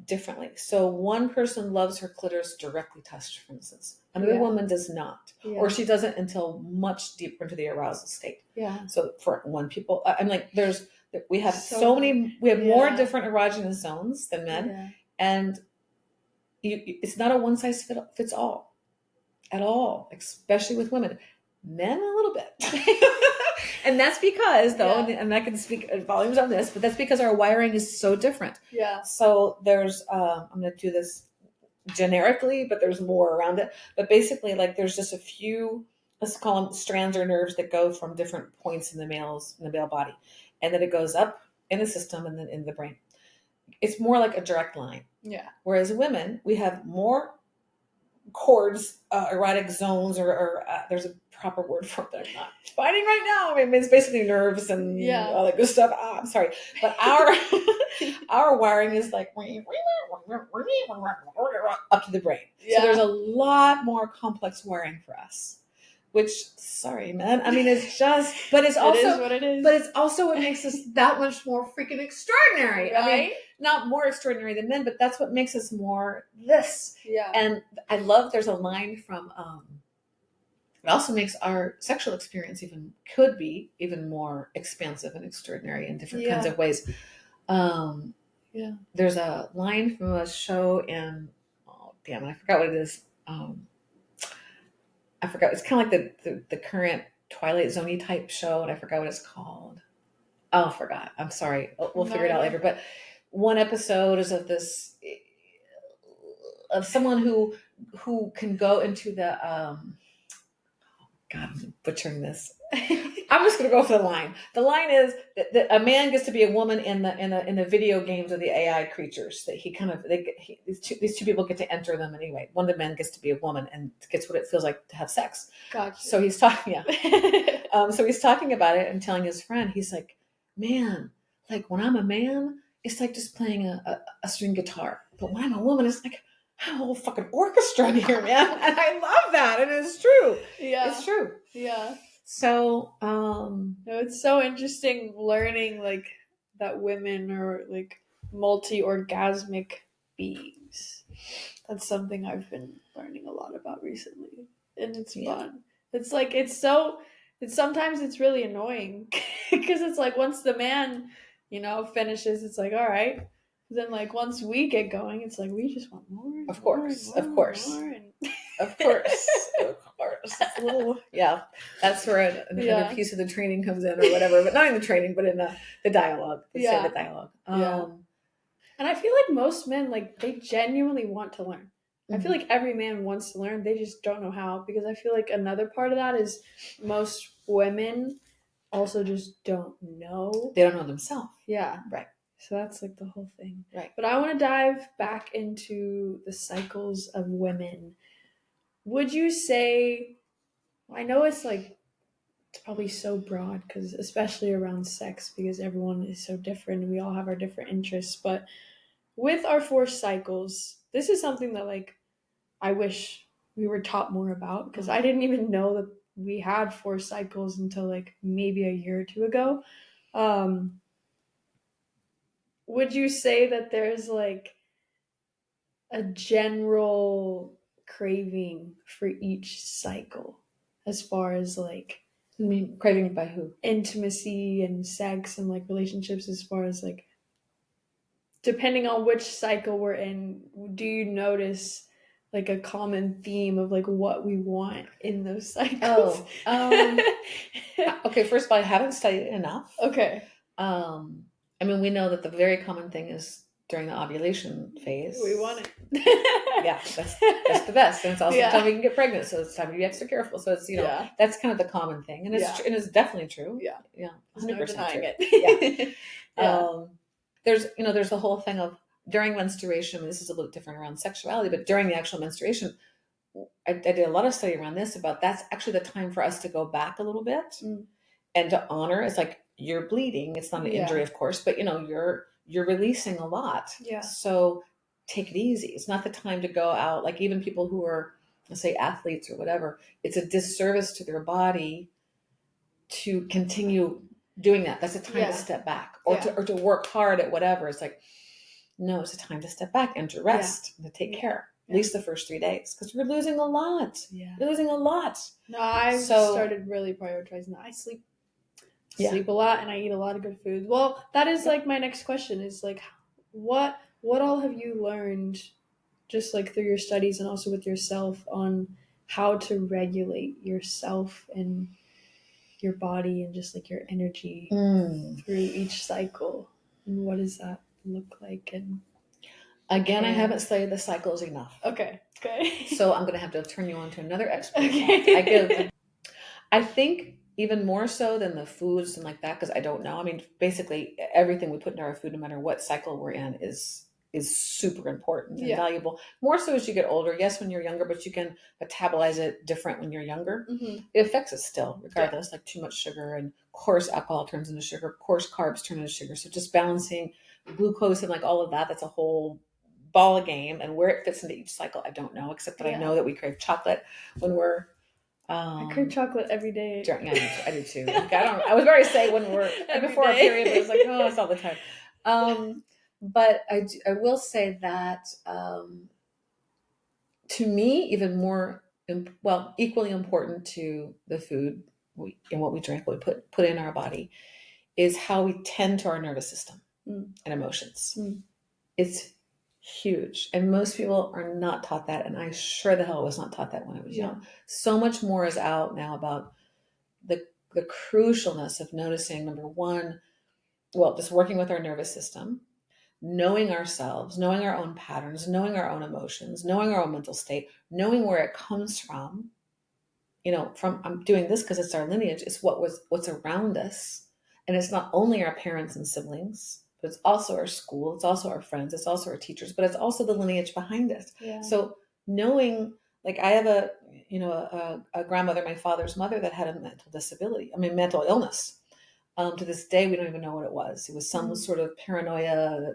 differently. So one person loves her clitoris directly touched, for instance. Another woman does not, or she doesn't until much deeper into the arousal state. Yeah. So for one people, I'm like, we have so many, we have more different erogenous zones than men, and it's not a one size fits all at all, especially with women. Men a little bit. And that's because, though, and I can speak volumes on this, but that's because our wiring is so different. Yeah. So there's, I'm going to do this generically, but there's more around it. But basically, like, there's just a few, let's call them strands or nerves that go from different points in the male body. And then it goes up in the system and then in the brain. It's more like a direct line. Yeah. Whereas women, we have more cords, erotic zones, or there's a proper word for it that I'm not finding right now. I mean, it's basically nerves and all that good stuff. I'm sorry, but our wiring is like up to the brain. Yeah. So there's a lot more complex wiring for us, which, sorry, man. I mean, it's just, but it's It also is what it is. But it's also what makes us that much more freaking extraordinary. Right? I mean, not more extraordinary than men, but that's what makes us more this. Yeah. And I love, there's a line from, it also makes our sexual experience could be even more expansive and extraordinary in different kinds of ways. Yeah. There's a line from a show in, oh, damn it, I forgot what it is. I forgot. It's kind of like the current Twilight Zone-y type show, and I forgot what it's called. Oh, I forgot. I'm sorry. We'll figure it out later. But one episode is of someone who can go into the God, I'm butchering this. I'm just going to go for the line. The line is that a man gets to be a woman in the video games of the AI creatures. That these two people get to enter them anyway. One of the men gets to be a woman and gets what it feels like to have sex. Gotcha. So he's talking, so he's talking about it and telling his friend. He's like, "Man, like when I'm a man, it's like just playing a string guitar. But when I'm a woman, it's like I have a whole fucking orchestra in here, man." And I love that, and it's true. Yeah. It's true. Yeah. So, it's so interesting learning like that women are like multi-orgasmic beings. That's something I've been learning a lot about recently, and it's fun. It's like sometimes it's really annoying because it's like once the man, finishes, it's like all right. Then like once we get going, it's like we just want more. Of course. It's a little, that's where another piece of the training comes in or whatever, but not in the training, but in the dialogue. The dialogue. And I feel like most men, like, they genuinely want to learn. Mm-hmm. I feel like every man wants to learn. They just don't know how, because I feel like another part of that is most women also just don't know. They don't know themselves. Yeah. Right. So that's like the whole thing. Right. But I want to dive back into the cycles of women. Would you say, I know it's probably so broad, because especially around sex, because everyone is so different and we all have our different interests, but with our 4 cycles, this is something that like I wish we were taught more about, because I didn't even know that we had 4 cycles until like maybe a year or 2 ago. Would you say that there's like a general craving for each cycle, as far as like, I mean, craving by who? Intimacy and sex and like relationships, as far as like, depending on which cycle we're in, do you notice like a common theme of like what we want in those cycles? Okay, first of all, I haven't studied it enough. Okay. I mean, we know that the very common thing is during the ovulation phase. We want it. Yeah, that's the best. And it's also the time we can get pregnant, so it's time to be extra careful. So it's, that's kind of the common thing. And it's definitely true. Yeah. Yeah. 100% no denying true. it. There's the whole thing of during menstruation. This is a little different around sexuality, but during the actual menstruation, I did a lot of study around this, about that's actually the time for us to go back a little bit and to honor. It's like you're bleeding. It's not an injury, of course, but you're releasing a lot. Yeah. So take it easy. It's not the time to go out. Like even people who are, let's say, athletes or whatever, it's a disservice to their body to continue doing that. That's a time to step back or to work hard at whatever. It's like, no, it's a time to step back and to rest and to take care. At least the first 3 days, because we're losing a lot. Yeah. We're losing a lot. No, I've started really prioritizing that. I sleep a lot and I eat a lot of good food. Well, that is like my next question is like, what all have you learned just like through your studies and also with yourself on how to regulate yourself and your body and just like your energy through each cycle? And what does that look like? And again, I haven't studied the cycles enough. Okay. So I'm going to have to turn you on to another expert. Okay. I think even more so than the foods and like that, because I don't know. I mean, basically everything we put into our food, no matter what cycle we're in, is super important and valuable. More so as you get older. Yes, when you're younger, but you can metabolize it different when you're younger. Mm-hmm. It affects us still, regardless. Like too much sugar, and of course alcohol turns into sugar. Of course carbs turn into sugar. So just balancing glucose and like all of that, that's a whole ball game. And where it fits into each cycle, I don't know, except that I know that we crave chocolate when we're I crave chocolate every day. Yeah, I do too. Like, I was about to say when we're before our period, but it's like, oh, it's all the time. But I will say that to me, even more, equally important to the food and what we drink, what we put in our body, is how we tend to our nervous system and emotions. It's huge. And most people are not taught that. And I sure the hell was not taught that when I was young. So much more is out now about the crucialness of noticing, number one, just working with our nervous system, knowing ourselves, knowing our own patterns, knowing our own emotions, knowing our own mental state, knowing where it comes from. From I'm doing this because it's our lineage. It's what's around us. And it's not only our parents and siblings, but it's also our school, it's also our friends, it's also our teachers, but it's also the lineage behind it. Yeah. So knowing, like, I have a grandmother, my father's mother, that had a mental illness. To this day, we don't even know what it was. It was some sort of paranoia.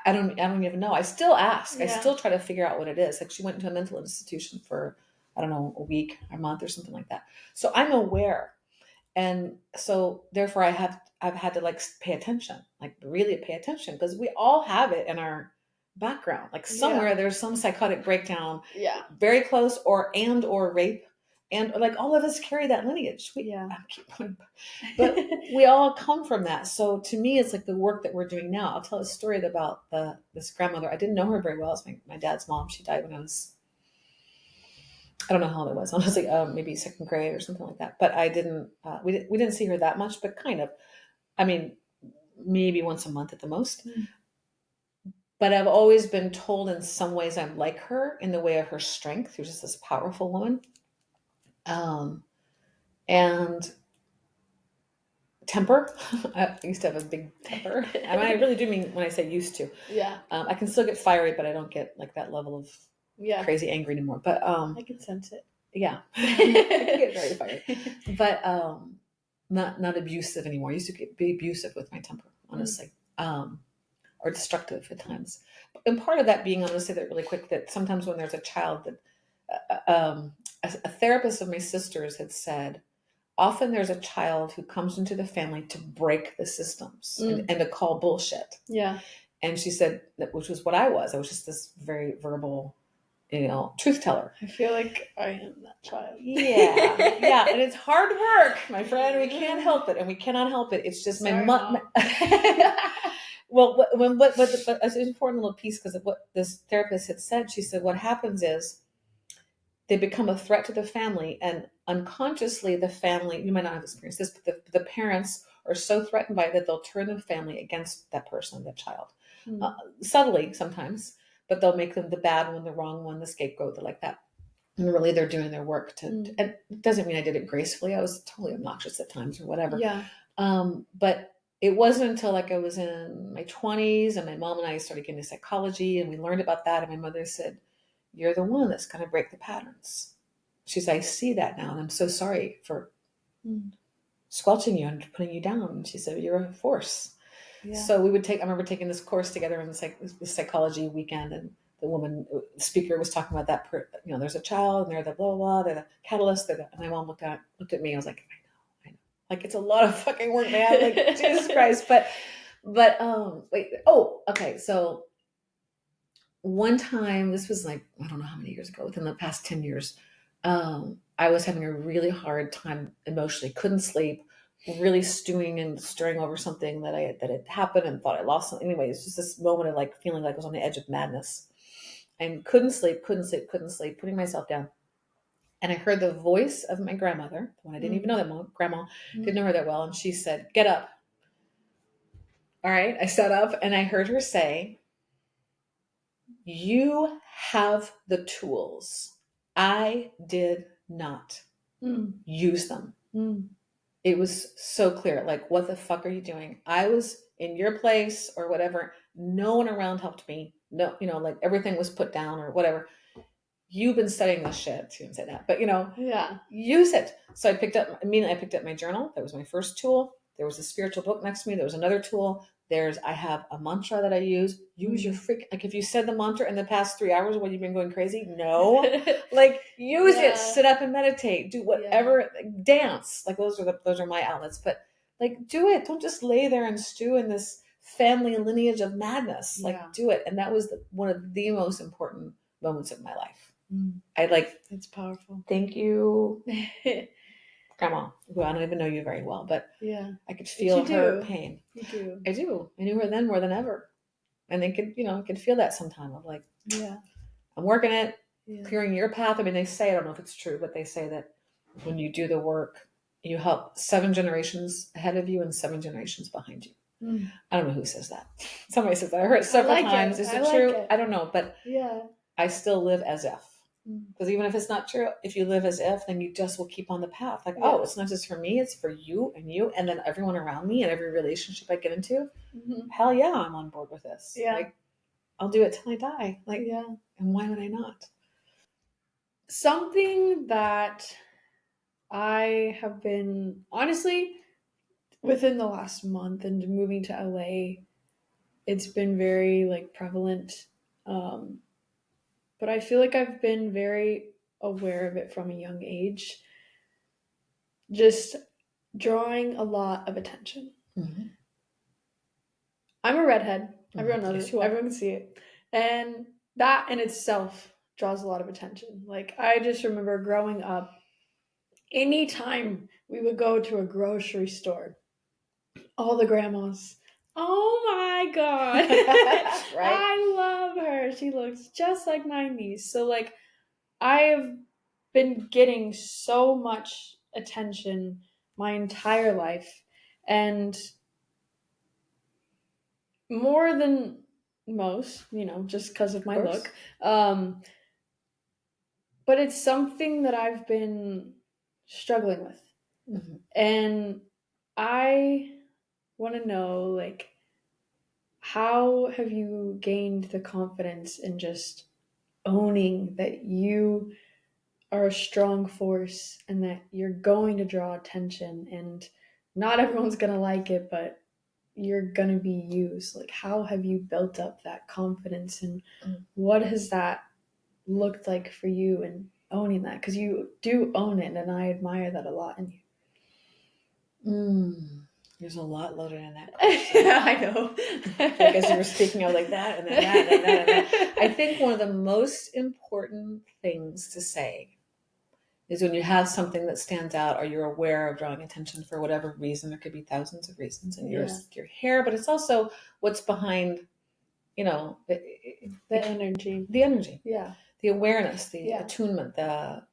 I don't even know. I still ask. I still try to figure out what it is. Like, she went into a mental institution for, I don't know, a week, a month, or something like that. So I'm aware. And so therefore I've had to, like, pay attention, like really pay attention, because we all have it in our background. Like, somewhere there's some psychotic breakdown, very close, or rape. And, like, all of us carry that lineage. But we all come from that. So to me, it's like the work that we're doing now. I'll tell a story about this grandmother. I didn't know her very well. It's my dad's mom. She died when I don't know how old I was. Honestly, maybe second grade or something like that. But I didn't. We didn't see her that much, but kind of. I mean, maybe once a month at the most. But I've always been told in some ways I'm like her in the way of her strength. She was just this powerful woman. And temper. I used to have a big temper. I mean, I really do mean when I say used to. Yeah. I can still get fiery, but I don't get, like, that level of crazy angry anymore. But I can sense it. Yeah. I can get very fiery. But not abusive anymore. I used to be abusive with my temper, honestly. Or destructive at times. And part of that being, I'm going to say that really quick, that sometimes when there's a child that a therapist of my sister's had said, often there's a child who comes into the family to break the systems and to call bullshit. Yeah. And she said that, which was what I was. I was just this very verbal, truth teller. I feel like I am that child. Yeah. Yeah. And it's hard work, my friend. We can't help it. And we cannot help it. It's just my mom. Well, but it's an important little piece, because of what this therapist had said. She said, what happens is they become a threat to the family, and unconsciously the family, you might not have experienced this, but the parents are so threatened by it that they'll turn the family against that person, that child. Subtly sometimes, but they'll make them the bad one, the wrong one, the scapegoat, like that. And really they're doing their work and it doesn't mean I did it gracefully. I was totally obnoxious at times or whatever. Yeah. But it wasn't until, like, I was in my 20s and my mom and I started getting into psychology, and we learned about that. And my mother said, you're the one that's going to break the patterns. She said, I see that now, and I'm so sorry for squelching you and putting you down. And she said, you're a force. Yeah. So I remember taking this course together in the psychology weekend, and the speaker was talking about that, there's a child, and they're the blah, blah, blah, they're the catalyst. And my mom looked at me. I was like, I know. Like, it's a lot of fucking work, man. Like, Jesus Christ. But wait. Oh, okay. So one time, this was, like, I don't know how many years ago, within the past 10 years, I was having a really hard time emotionally, couldn't sleep, really stewing and stirring over something that had happened, and thought I lost something. Anyway, it's just this moment of, like, feeling like I was on the edge of madness, and couldn't sleep, putting myself down. And I heard the voice of my grandmother, the one I didn't even know that grandma, didn't know her that well. And she said, get up. All right. I sat up and I heard her say, you have the tools. I did not use them. It was so clear. Like, what the fuck are you doing? I was in your place or whatever. No one around helped me. No, like, everything was put down or whatever. You've been studying this shit. She didn't say that, but use it. So I picked up my journal. That was my first tool. There was a spiritual book next to me. There was another tool. I have a mantra that I use. Use your freaking, like if you said the mantra in the past 3 hours when you've been going crazy, no, like use it, sit up and meditate, do whatever, like, dance. Like those are my outlets, but like do it. Don't just lay there and stew in this family lineage of madness. Like do it. And that was one of the most important moments of my life. I like, it's powerful. Thank you, Grandma, who I don't even know you very well, but I could feel her pain. You do. I do. I knew her then more than ever. And I could feel that sometime of like, I'm working it, clearing your path. I mean, they say, I don't know if it's true, but they say that when you do the work, you help 7 generations ahead of you and 7 generations behind you. I don't know who says that. Somebody says that. I heard it several times. Is it true? I don't know, but I still live as if. Because even if it's not true, if you live as if, then you just will keep on the path. Like, oh, it's not just for me, it's for you, and then everyone around me and every relationship I get into. Hell yeah, I'm on board with this. Like, I'll do it till I die. Like, and why would I not? Something that I have been, honestly, within the last month and moving to LA, it's been very like prevalent. But I feel like I've been very aware of it from a young age. Just drawing a lot of attention. I'm a redhead. Everyone knows it. Everyone can see it. And that in itself draws a lot of attention. Like, I just remember growing up, anytime we would go to a grocery store, all the grandmas, oh my God. Right? I love her. She looks just like my niece. So, like, I've been getting so much attention my entire life. And more than most, just because of my look. But it's something that I've been struggling with. And I want to know, like, how have you gained the confidence in just owning that you are a strong force and that you're going to draw attention and not everyone's going to like it, but you're going to be used? Like, how have you built up that confidence and what has that looked like for you in owning that? Because you do own it and I admire that a lot in you. There's a lot loaded in that question. I know. Like as you were speaking, I was like that and then that and that and that. I think one of the most important things to say is when you have something that stands out or you're aware of drawing attention for whatever reason. There could be thousands of reasons, and your hair, but it's also what's behind, the energy. The energy. Yeah. The awareness, the attunement, the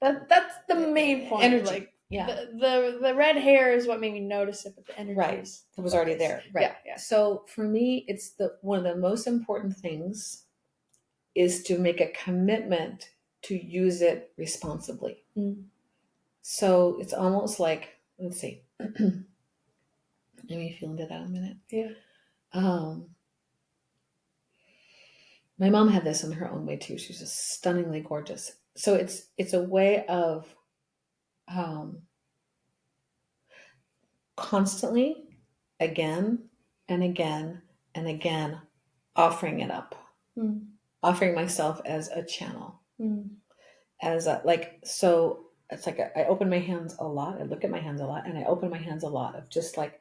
that's the main point. Energy. Like, the red hair is what made me notice it, but the energy it was already there. Right. Yeah. So for me, it's one of the most important things is to make a commitment to use it responsibly. So it's almost like, let's see, let me feel into that a minute. Yeah. My mom had this in her own way too. She's just stunningly gorgeous. So it's a way of constantly, again and again and again, offering it up, offering myself as a channel, as a, like, so it's like I open my hands a lot. I look at my hands a lot, and I open my hands a lot of just like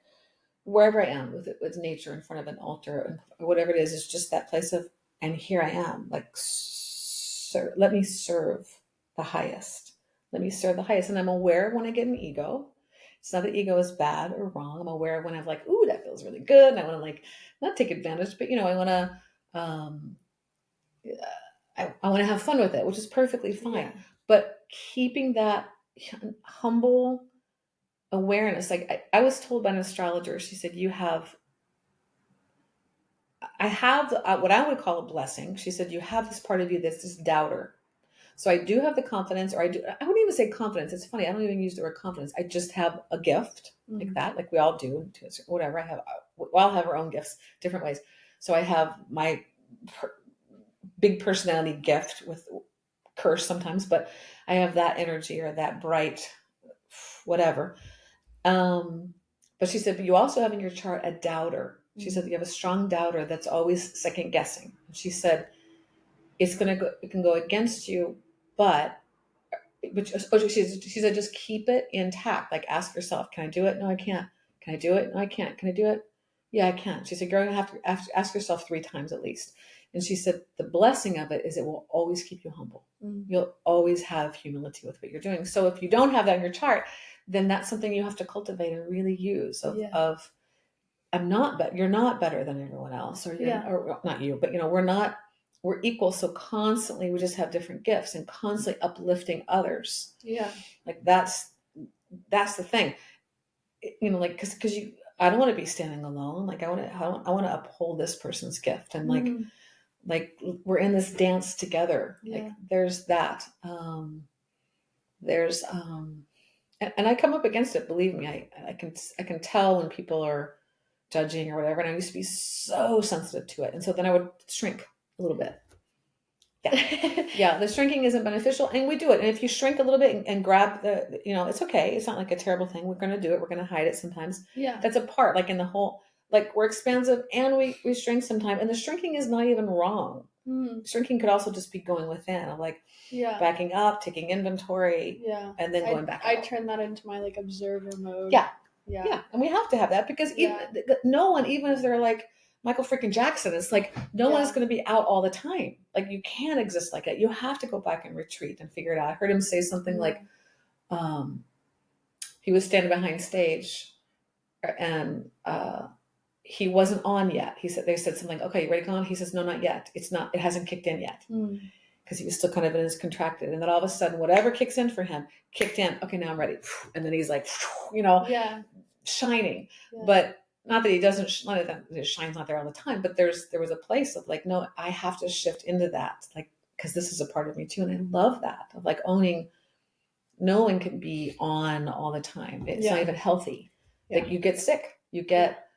wherever I am with nature in front of an altar or whatever it is just that place of, and here I am, like, let me serve the highest. Let me serve the highest. And I'm aware when I get an ego. It's not that ego is bad or wrong. I'm aware when I'm like, ooh, that feels really good. And I want to, like, not take advantage, but, I want to, I want to have fun with it, which is perfectly fine. Yeah. But keeping that humble awareness, like I was told by an astrologer, she said, I have what I would call a blessing. She said, you have this part of you that's this doubter. So I do have the confidence, or I wouldn't even say confidence. It's funny. I don't even use the word confidence. I just have a gift like that, like we all do, whatever. We all have our own gifts, different ways. So I have my big personality gift with curse sometimes, but I have that energy or that bright, whatever. But she said, but you also have in your chart a doubter. She said, you have a strong doubter that's always second guessing. She said, it can go against you, but she said, just keep it intact. Like ask yourself, can I do it? No, I can't. Can I do it? No, I can't. Can I do it? Yeah, I can. She said, you're going to have to ask yourself 3 times at least. And she said, the blessing of it is it will always keep you humble. You'll always have humility with what you're doing. So if you don't have that in your chart, then that's something you have to cultivate and really use of you're not better than everyone else, or not you, but we're equal. So constantly we just have different gifts and constantly uplifting others. Yeah. Like that's the thing, like, cause I don't want to be standing alone. Like I want to uphold this person's gift and like we're in this dance together. Yeah. Like there's that, and I come up against it. Believe me, I can tell when people are judging or whatever. And I used to be so sensitive to it. And so then I would shrink a little bit. Yeah. Yeah. The shrinking isn't beneficial. And we do it. And if you shrink a little bit and grab it's okay. It's not like a terrible thing. We're going to do it. We're going to hide it sometimes. Yeah. That's a part, like in the whole, like we're expansive and we shrink sometimes. And the shrinking is not even wrong. Shrinking could also just be going within, like backing up, taking inventory, and then going back out. I turn that into my like observer mode. Yeah, and we have to have that because no one, even if they're like Michael freaking Jackson, it's like no one is going to be out all the time. Like you can't exist like that. You have to go back and retreat and figure it out. I heard him say something like, he was standing behind stage, and he wasn't on yet. They said something, okay, you ready to go on? He says, no, not yet. It hasn't kicked in yet. Because he was still kind of in his contracted. And then all of a sudden, whatever kicks in for him, kicked in. Okay, now I'm ready. And then he's like, shining. Yeah. But not that he doesn't, not that his shine's not there all the time, but there was a place of like, no, I have to shift into that. Like, because this is a part of me too. And I love that of like owning, no one can be on all the time. It's not even healthy. Like you get sick,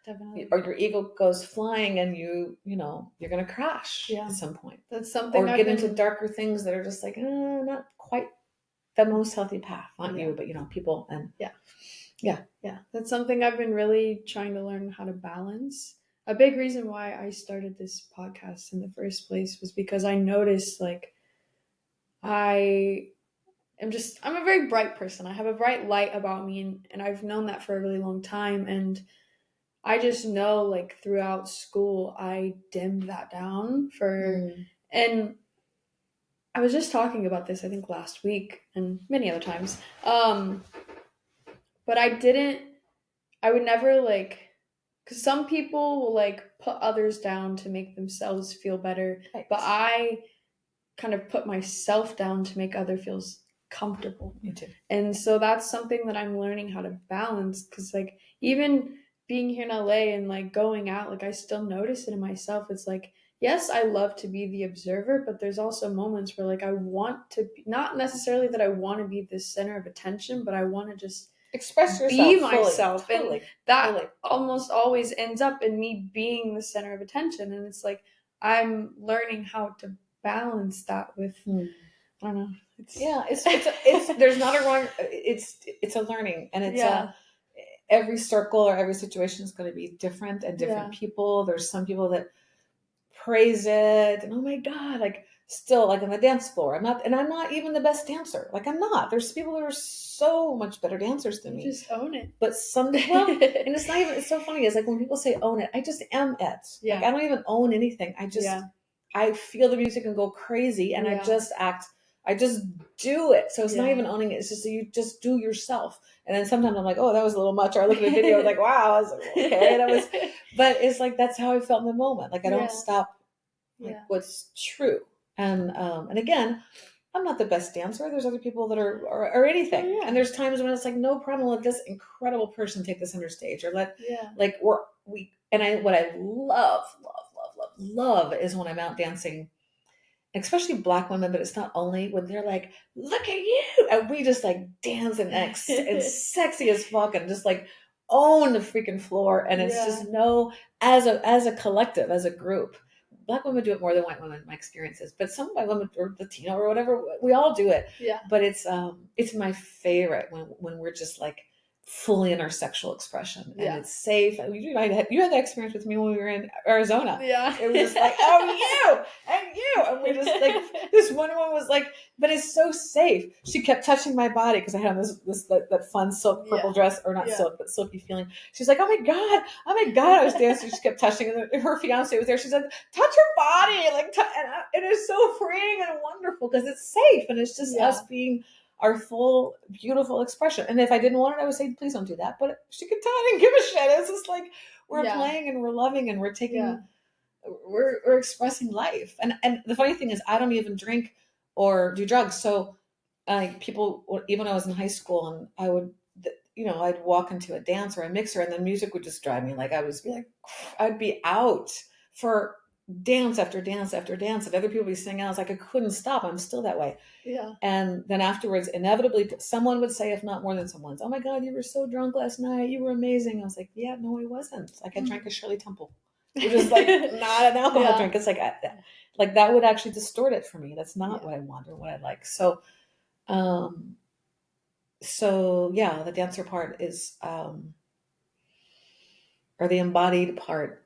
definitely. Or your ego goes flying and you're going to crash at some point. That's something. Or get into darker things that are just like, not quite the most healthy path. Not you, but people. And yeah. That's something I've been really trying to learn how to balance. A big reason why I started this podcast in the first place was because I noticed like I'm a very bright person. I have a bright light about me and I've known that for a really long time. And I just know like throughout school, I dimmed that down and I was just talking about this, I think last week and many other times. But I would never like, because some people will like put others down to make themselves feel better. Right. But I kind of put myself down to make others feel comfortable. Me too. And so that's something that I'm learning how to balance, because like even being here in LA and like going out, like I still notice it in myself. It's like, yes, I love to be the observer, but there's also moments where like I want to be, not necessarily that I want to be the center of attention, but I want to just express yourself, be myself. Totally. And that almost always ends up in me being the center of attention. And it's like I'm learning how to balance that with I don't know. It's there's not a wrong. It's a learning, and it's every circle or every situation is going to be different and different people. There's some people that praise it and oh my god, like still like on the dance floor. I'm not even the best dancer. Like I'm not. There's people that are so much better dancers than me. Just own it. But and it's not even. It's so funny. It's like when people say own it, I just am it. Yeah. Like I don't even own anything. I just I feel the music and go crazy, and I just act. I just do it. So it's not even owning it. It's just you just do yourself. And then sometimes I'm like, oh, that was a little much. Or I look at a video, I was like, wow, I was like, okay. But it's like, that's how I felt in the moment. Like I don't stop what's true. And again, I'm not the best dancer. There's other people that are anything. Oh, yeah. And there's times when it's like, no problem. Let this incredible person take the center stage, or what I love is when I'm out dancing, especially Black women, but it's not only when they're like, look at you. And we just like dance and sexy as fuck and just like own the freaking floor. And it's just as a collective, as a group. Black women do it more than white women, my experience is. But some white women or Latino or whatever, we all do it. Yeah. But it's my favorite when we're just like fully in our sexual expression, Yeah. and it's safe. You had that experience with me when we were in Arizona. Yeah. It was just like, oh, and we just like, this one woman was like, but it's so safe. She kept touching my body because I had that fun silk purple dress, or not silk, but silky feeling. She's like, oh my god, I was dancing. She kept touching, and her fiance was there. She said, touch her body, like, and it is so freeing and wonderful because it's safe, and it's just us being our full, beautiful expression. And if I didn't want it, I would say, please don't do that. But she could tell I didn't give a shit. It's just like, we're playing and we're loving and we're taking, we're expressing life. And the funny thing is, I don't even drink or do drugs. So people, even when I was in high school, and I would, I'd walk into a dance or a mixer, and the music would just drive me. Like I'd be out for dance after dance after dance, and other people would be singing. I was like, I couldn't stop. I'm still that way. Yeah. And then afterwards, inevitably, someone would say, if not more than someone's, oh my God, you were so drunk last night. You were amazing. I was like, yeah, no, I wasn't. Like, I drank a Shirley Temple, which is like not an alcohol drink. It's like that would actually distort it for me. That's not what I want or what I like. So the dancer part is, or the embodied part,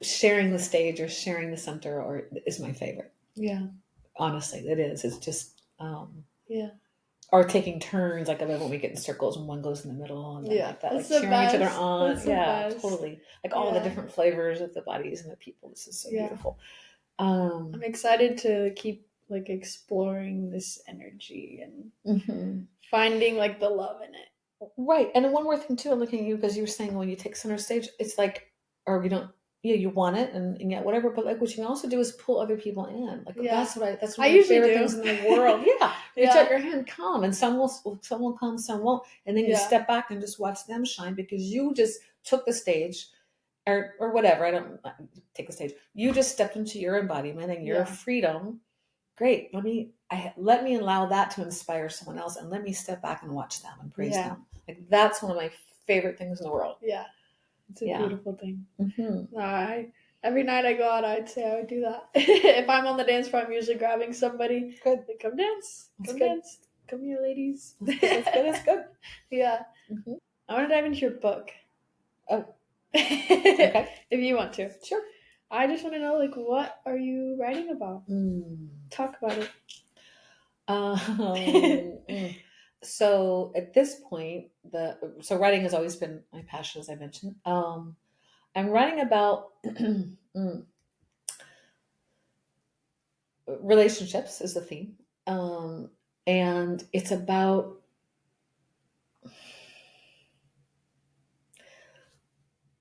sharing the stage or sharing the center, or is my favorite. Yeah. Honestly, it is. It's just, or taking turns, like when we get in circles and one goes in the middle, and then like that, like cheering each other on. Totally. Like all the different flavors of the bodies and the people. This is so beautiful. I'm excited to keep like exploring this energy and finding like the love in it. Right. And one more thing too, I'm looking at you, because you were saying when you take center stage, it's like, or we don't, you want it and yet whatever, but like what you can also do is pull other people in. Like that's one of my favorite things in the world. Reach out your hand, come, and some will come, some won't. And then you step back and just watch them shine, because you just took the stage, or whatever. I don't take the stage. You just stepped into your embodiment and your freedom. Great. Let me allow that to inspire someone else, and let me step back and watch them and praise them. Like that's one of my favorite things in the world. Yeah. It's a beautiful thing. Mm-hmm. Every night I go out, I'd say I would do that. If I'm on the dance floor, I'm usually grabbing somebody. Good. Like, come dance. Come dance. Come here, ladies. That's good. Yeah. Mm-hmm. I want to dive into your book. Oh. Okay. If you want to. Sure. I just want to know, like, what are you writing about? Talk about it. So at this point, writing has always been my passion, as I mentioned. I'm writing about relationships is the theme, and it's about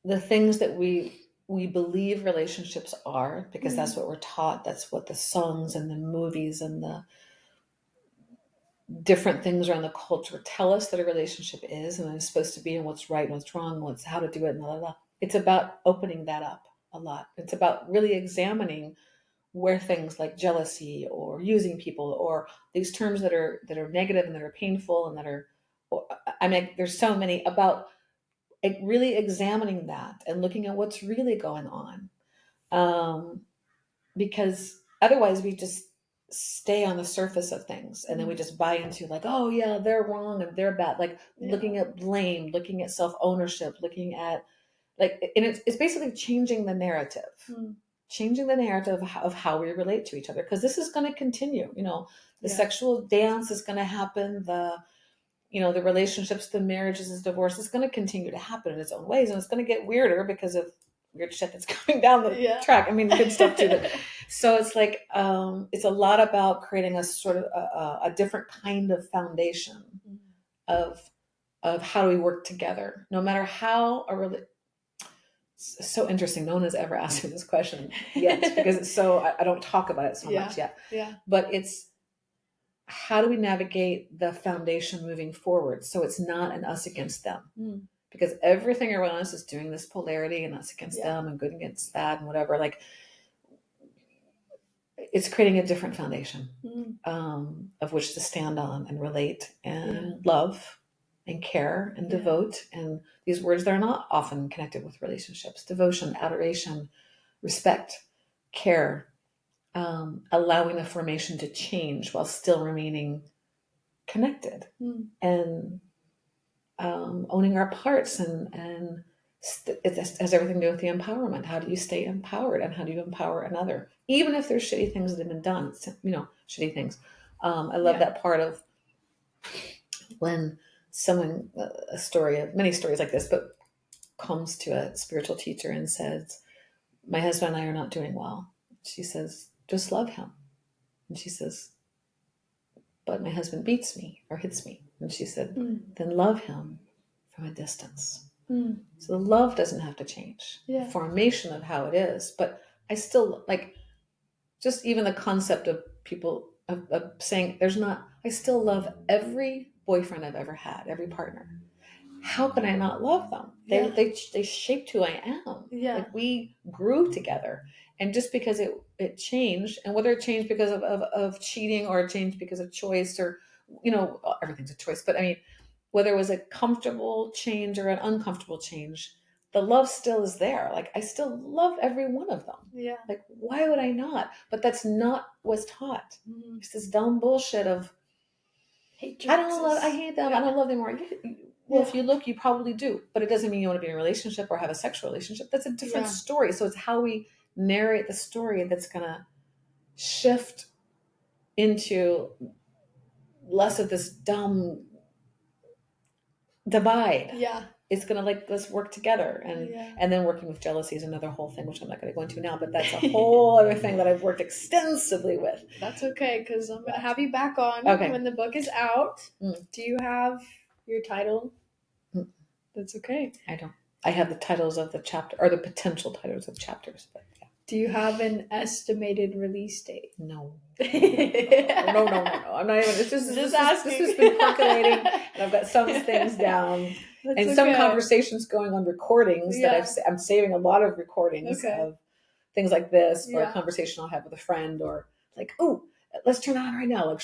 the things that we believe relationships are, because that's what we're taught. That's what the songs and the movies and the different things around the culture tell us that a relationship is, and it's supposed to be, and what's right and what's wrong, how to do it, and blah, blah, blah. It's about opening that up a lot. It's about really examining where things like jealousy or using people, or these terms that are negative and that are painful and that are, there's so many, about really examining that and looking at what's really going on. Because otherwise we just stay on the surface of things, and then we just buy into like, oh yeah, they're wrong and they're bad. Like looking at blame, looking at self-ownership, looking at and it's basically changing the narrative. Changing the narrative of how we relate to each other, because this is going to continue. The sexual dance is going to happen. The relationships, the marriages, the divorce is going to continue to happen in its own ways, and it's going to get weirder because of weird shit that's coming down the track. I mean, good stuff too. So it's like it's a lot about creating a sort of a different kind of foundation of how do we work together, no matter how so interesting. No one has ever asked me this question yet, because it's so, I don't talk about it so much yet. But it's, how do we navigate the foundation moving forward so it's not an us against them? Because everything around us is doing this polarity, and us against them and good against that and whatever. Like, it's creating a different foundation of which to stand on and relate and love and care and devote. And these words that are not often connected with relationships: devotion, adoration, respect, care, allowing the formation to change while still remaining connected, and owning our parts, and it has everything to do with the empowerment. How do you stay empowered, and how do you empower another, even if there's shitty things that have been done, shitty things. I love that part of when someone, a story of many stories like this, but comes to a spiritual teacher and says, my husband and I are not doing well. She says, just love him. And she says, but my husband beats me or hits me. And she said, then love him from a distance. So the love doesn't have to change. The formation of how it is. But I still just even the concept of people of saying I still love every boyfriend I've ever had, every partner. How can I not love them? They shaped who I am. We grew together. And just because it changed, and whether it changed because of cheating, or it changed because of choice, or, everything's a choice. But I mean, whether it was a comfortable change or an uncomfortable change, the love still is there. I still love every one of them. Yeah. Why would I not? But that's not what's taught. It's this dumb bullshit of, I hate them. I don't love them more. Well, if you look, you probably do, but it doesn't mean you want to be in a relationship or have a sexual relationship. That's a different story. So it's how we narrate the story that's going to shift into less of this dumb divide. Yeah. It's going to let's work together. And then working with jealousy is another whole thing, which I'm not going to go into now, but that's a whole other thing that I've worked extensively with. That's okay, because I'm going to have you back on when the book is out. Do you have your title? That's okay. I don't. I have the titles of the chapter, or the potential titles of chapters, but yeah. Do you have an estimated release date? No. No. I'm not even. It's just asking. This has been percolating, and I've got some things down, and some conversations going on recordings that I'm saving a lot of recordings of things like this, or a conversation I'll have with a friend, or let's turn on right now.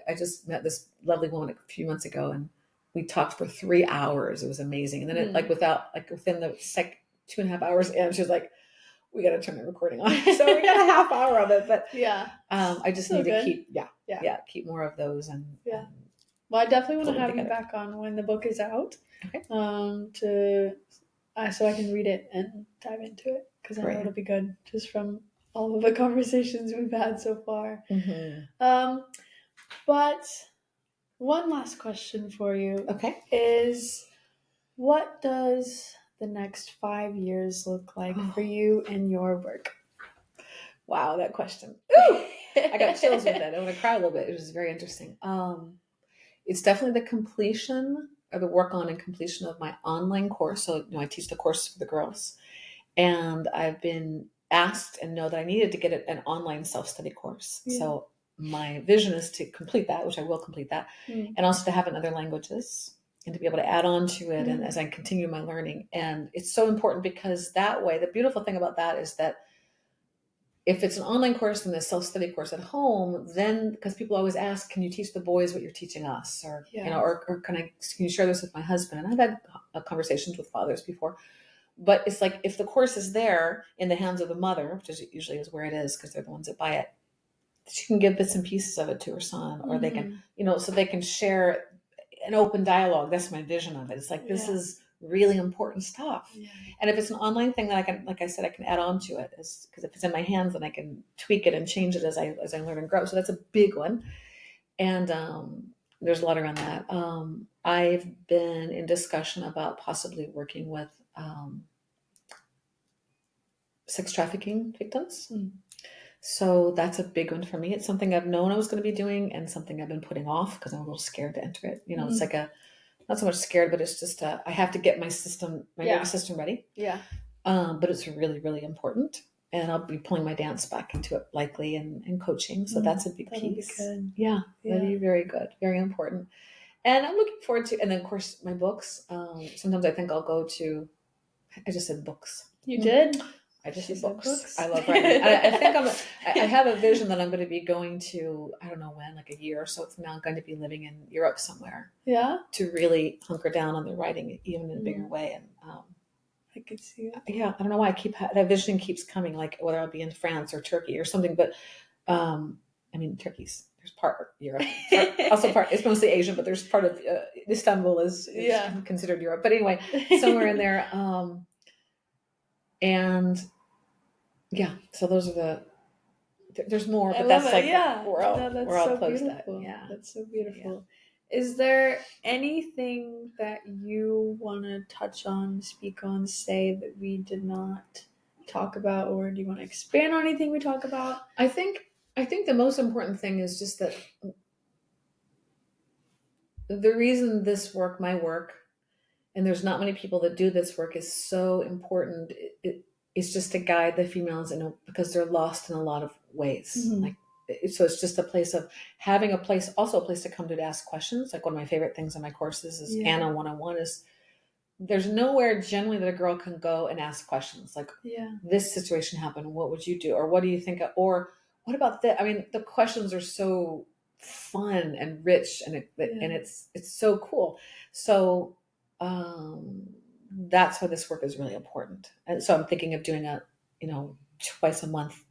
I just met this lovely woman a few months ago, and we talked for 3 hours. It was amazing. And then within the 2.5 hours in, she was like, we got to turn the recording on. So we got a half hour of it, but I just need to keep more of those. And well, I definitely want to have you back on when the book is out. Okay. So I can read it and dive into it, because I know it'll be good just from all of the conversations we've had so far. But one last question for you. Okay. Is, what does the next 5 years look like for you and your work? Wow, that question. Ooh, I got chills with it. I'm going to cry a little bit. It was very interesting. It's definitely the completion, or the work on and completion of my online course. So, I teach the course for the girls, and I've been asked and know that I needed to get an online self-study course. So my vision is to complete that, which I will complete that, and also to have it in other languages, and to be able to add on to it, and as I continue my learning. And it's so important, because that way, the beautiful thing about that is that if it's an online course and a self-study course at home, then, because people always ask, can you teach the boys what you're teaching us? Or, or can you share this with my husband? And I've had conversations with fathers before, but it's like, if the course is there in the hands of the mother, which usually is where it is, because they're the ones that buy it, she can give bits and pieces of it to her son, or they can, so they can share an open dialogue. That's my vision of it. It's like, this is really important stuff. And if it's an online thing that I can, like I said, I can add on to it, because if it's in my hands, then I can tweak it and change it as I learn and grow. So that's a big one. And there's a lot around that. I've been in discussion about possibly working with sex trafficking victims. So that's a big one for me. It's something I've known I was going to be doing, and something I've been putting off because I'm a little scared to enter it. It's like not so much scared, but it's just I have to get my nervous system ready. But it's really, really important. And I'll be pulling my dance back into it likely, and coaching. So that's a big piece. That'd be very good. Very important. And I'm looking forward to, and then of course my books. Sometimes I think I'll go to, I just said books. You did? I just said books. I love writing. I think I have a vision that I'm going to be going to, I don't know when, like a year or so from now, I'm going to be living in Europe somewhere. Yeah. To really hunker down on the writing even in a bigger way. And I could see it. Yeah, I don't know why that vision keeps coming, like whether I'll be in France or Turkey or something, but I mean, Turkey's there's part of Europe, also part. It's mostly Asian, but there's part of Istanbul is considered Europe. But anyway, somewhere in there, and yeah. So those are there's more, but that's like we're all close to that. Yeah, that's so beautiful. Yeah. Is there anything that you want to touch on, speak on, say that we did not talk about, or do you want to expand on anything we talk about? I think the most important thing is just that the reason this work, my work, and there's not many people that do this work, is so important. It's just to guide the females because they're lost in a lot of ways. Mm-hmm. Like, so it's just a place of having a place to come to ask questions. Like, one of my favorite things in my courses is Anna 101 is there's nowhere generally that a girl can go and ask questions like, this situation happened, what would you do? Or what do you think? Or what about that? I mean, the questions are so fun and rich, and it's so cool. So that's why this work is really important. And so I'm thinking of doing a, twice a month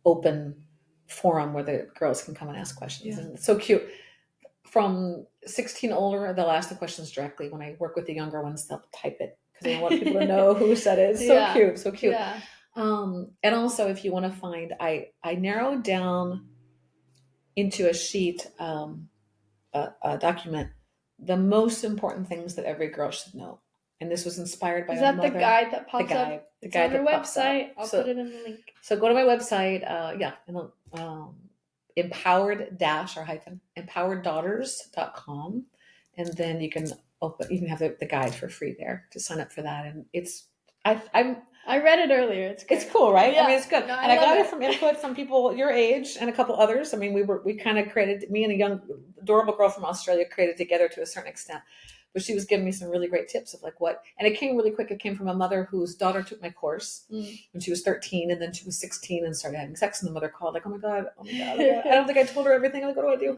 open forum where the girls can come and ask questions. And it's so cute. From 16 older, they'll ask the questions directly. When I work with the younger ones, they'll type it because I want people to know who said it. It's so cute. Yeah. And also, if you want to find, I narrowed down into a sheet, a document, the most important things that every girl should know. And this was inspired by our mother. Is that the guide that pops up? The guide on our website. I'll put it in the link. So go to my website. empowereddaughters.com, and then you can have the guide for free there to sign up for that. And I read it earlier. It's cool, right? Yeah. I mean, it's good. And I got it from input from people your age and a couple others. I mean, we kind of created, me and a young adorable girl from Australia created together to a certain extent. But she was giving me some really great tips of like what, and it came really quick. It came from a mother whose daughter took my course when she was 13, and then she was 16 and started having sex. And the mother called like, "Oh my god, I don't think I told her everything. I'm like, what do I do?"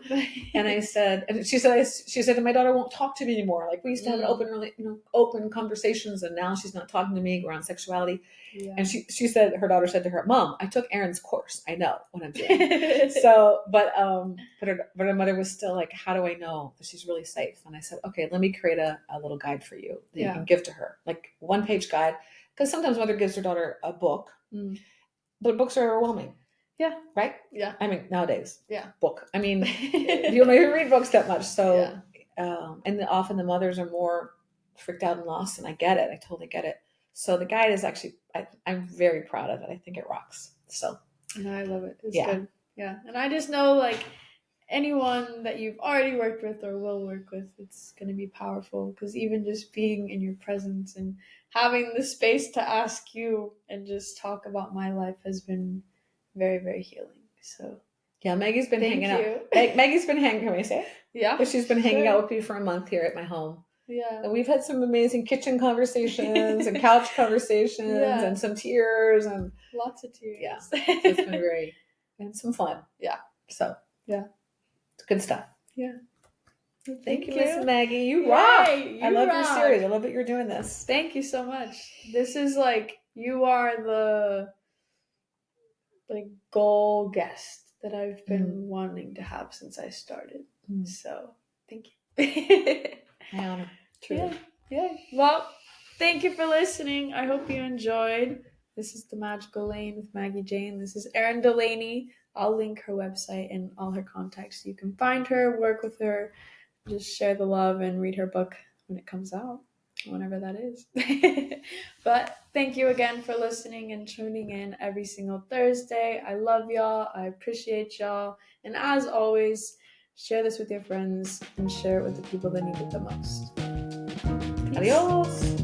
And I said, and she said, "My daughter won't talk to me anymore. Like, we used to have an open conversations, and now she's not talking to me. We're on sexuality." Yeah. And she said, her daughter said to her, "Mom, I took Erin's course. I know what I'm doing." So, but her mother was still like, "How do I know that she's really safe?" And I said, "Okay, let me create a little guide for you that you can give to her, like 1-page guide." Because sometimes mother gives her daughter a book, but books are overwhelming. Yeah. Right? Yeah. I mean, nowadays. Yeah. Book. I mean, you don't even read books that much. So, and often the mothers are more freaked out and lost, and I get it. I totally get it. So the guide is actually, I'm very proud of it. I think it rocks. So. No, I love it. It's good. Yeah. And I just know, like, anyone that you've already worked with or will work with, it's going to be powerful, because even just being in your presence and having the space to ask you and just talk about my life has been very, very healing. So yeah, Maggie's been hanging out. Maggie's been hanging. Can I say? Yeah. But she's been hanging out with me for a month here at my home. Yeah. And we've had some amazing kitchen conversations and couch conversations and some tears and lots of tears. Yeah. So it's been and some fun. Yeah. So yeah. It's good stuff. Yeah. Thank you, Miss Maggie. You rock. I love your series. I love that you're doing this. Thank you so much. This is like, you are the goal guest that I've been wanting to have since I started. So thank you. My honor. Truly. Yeah. Well, thank you for listening. I hope you enjoyed. This is The Magical Lane with Maggie Jane. This is Erin Delaney. I'll link her website and all her contacts so you can find her, work with her, just share the love and read her book when it comes out, whenever that is. But thank you again for listening and tuning in every single Thursday. I love y'all. I appreciate y'all. And as always, share this with your friends and share it with the people that need it the most. Peace. Adios.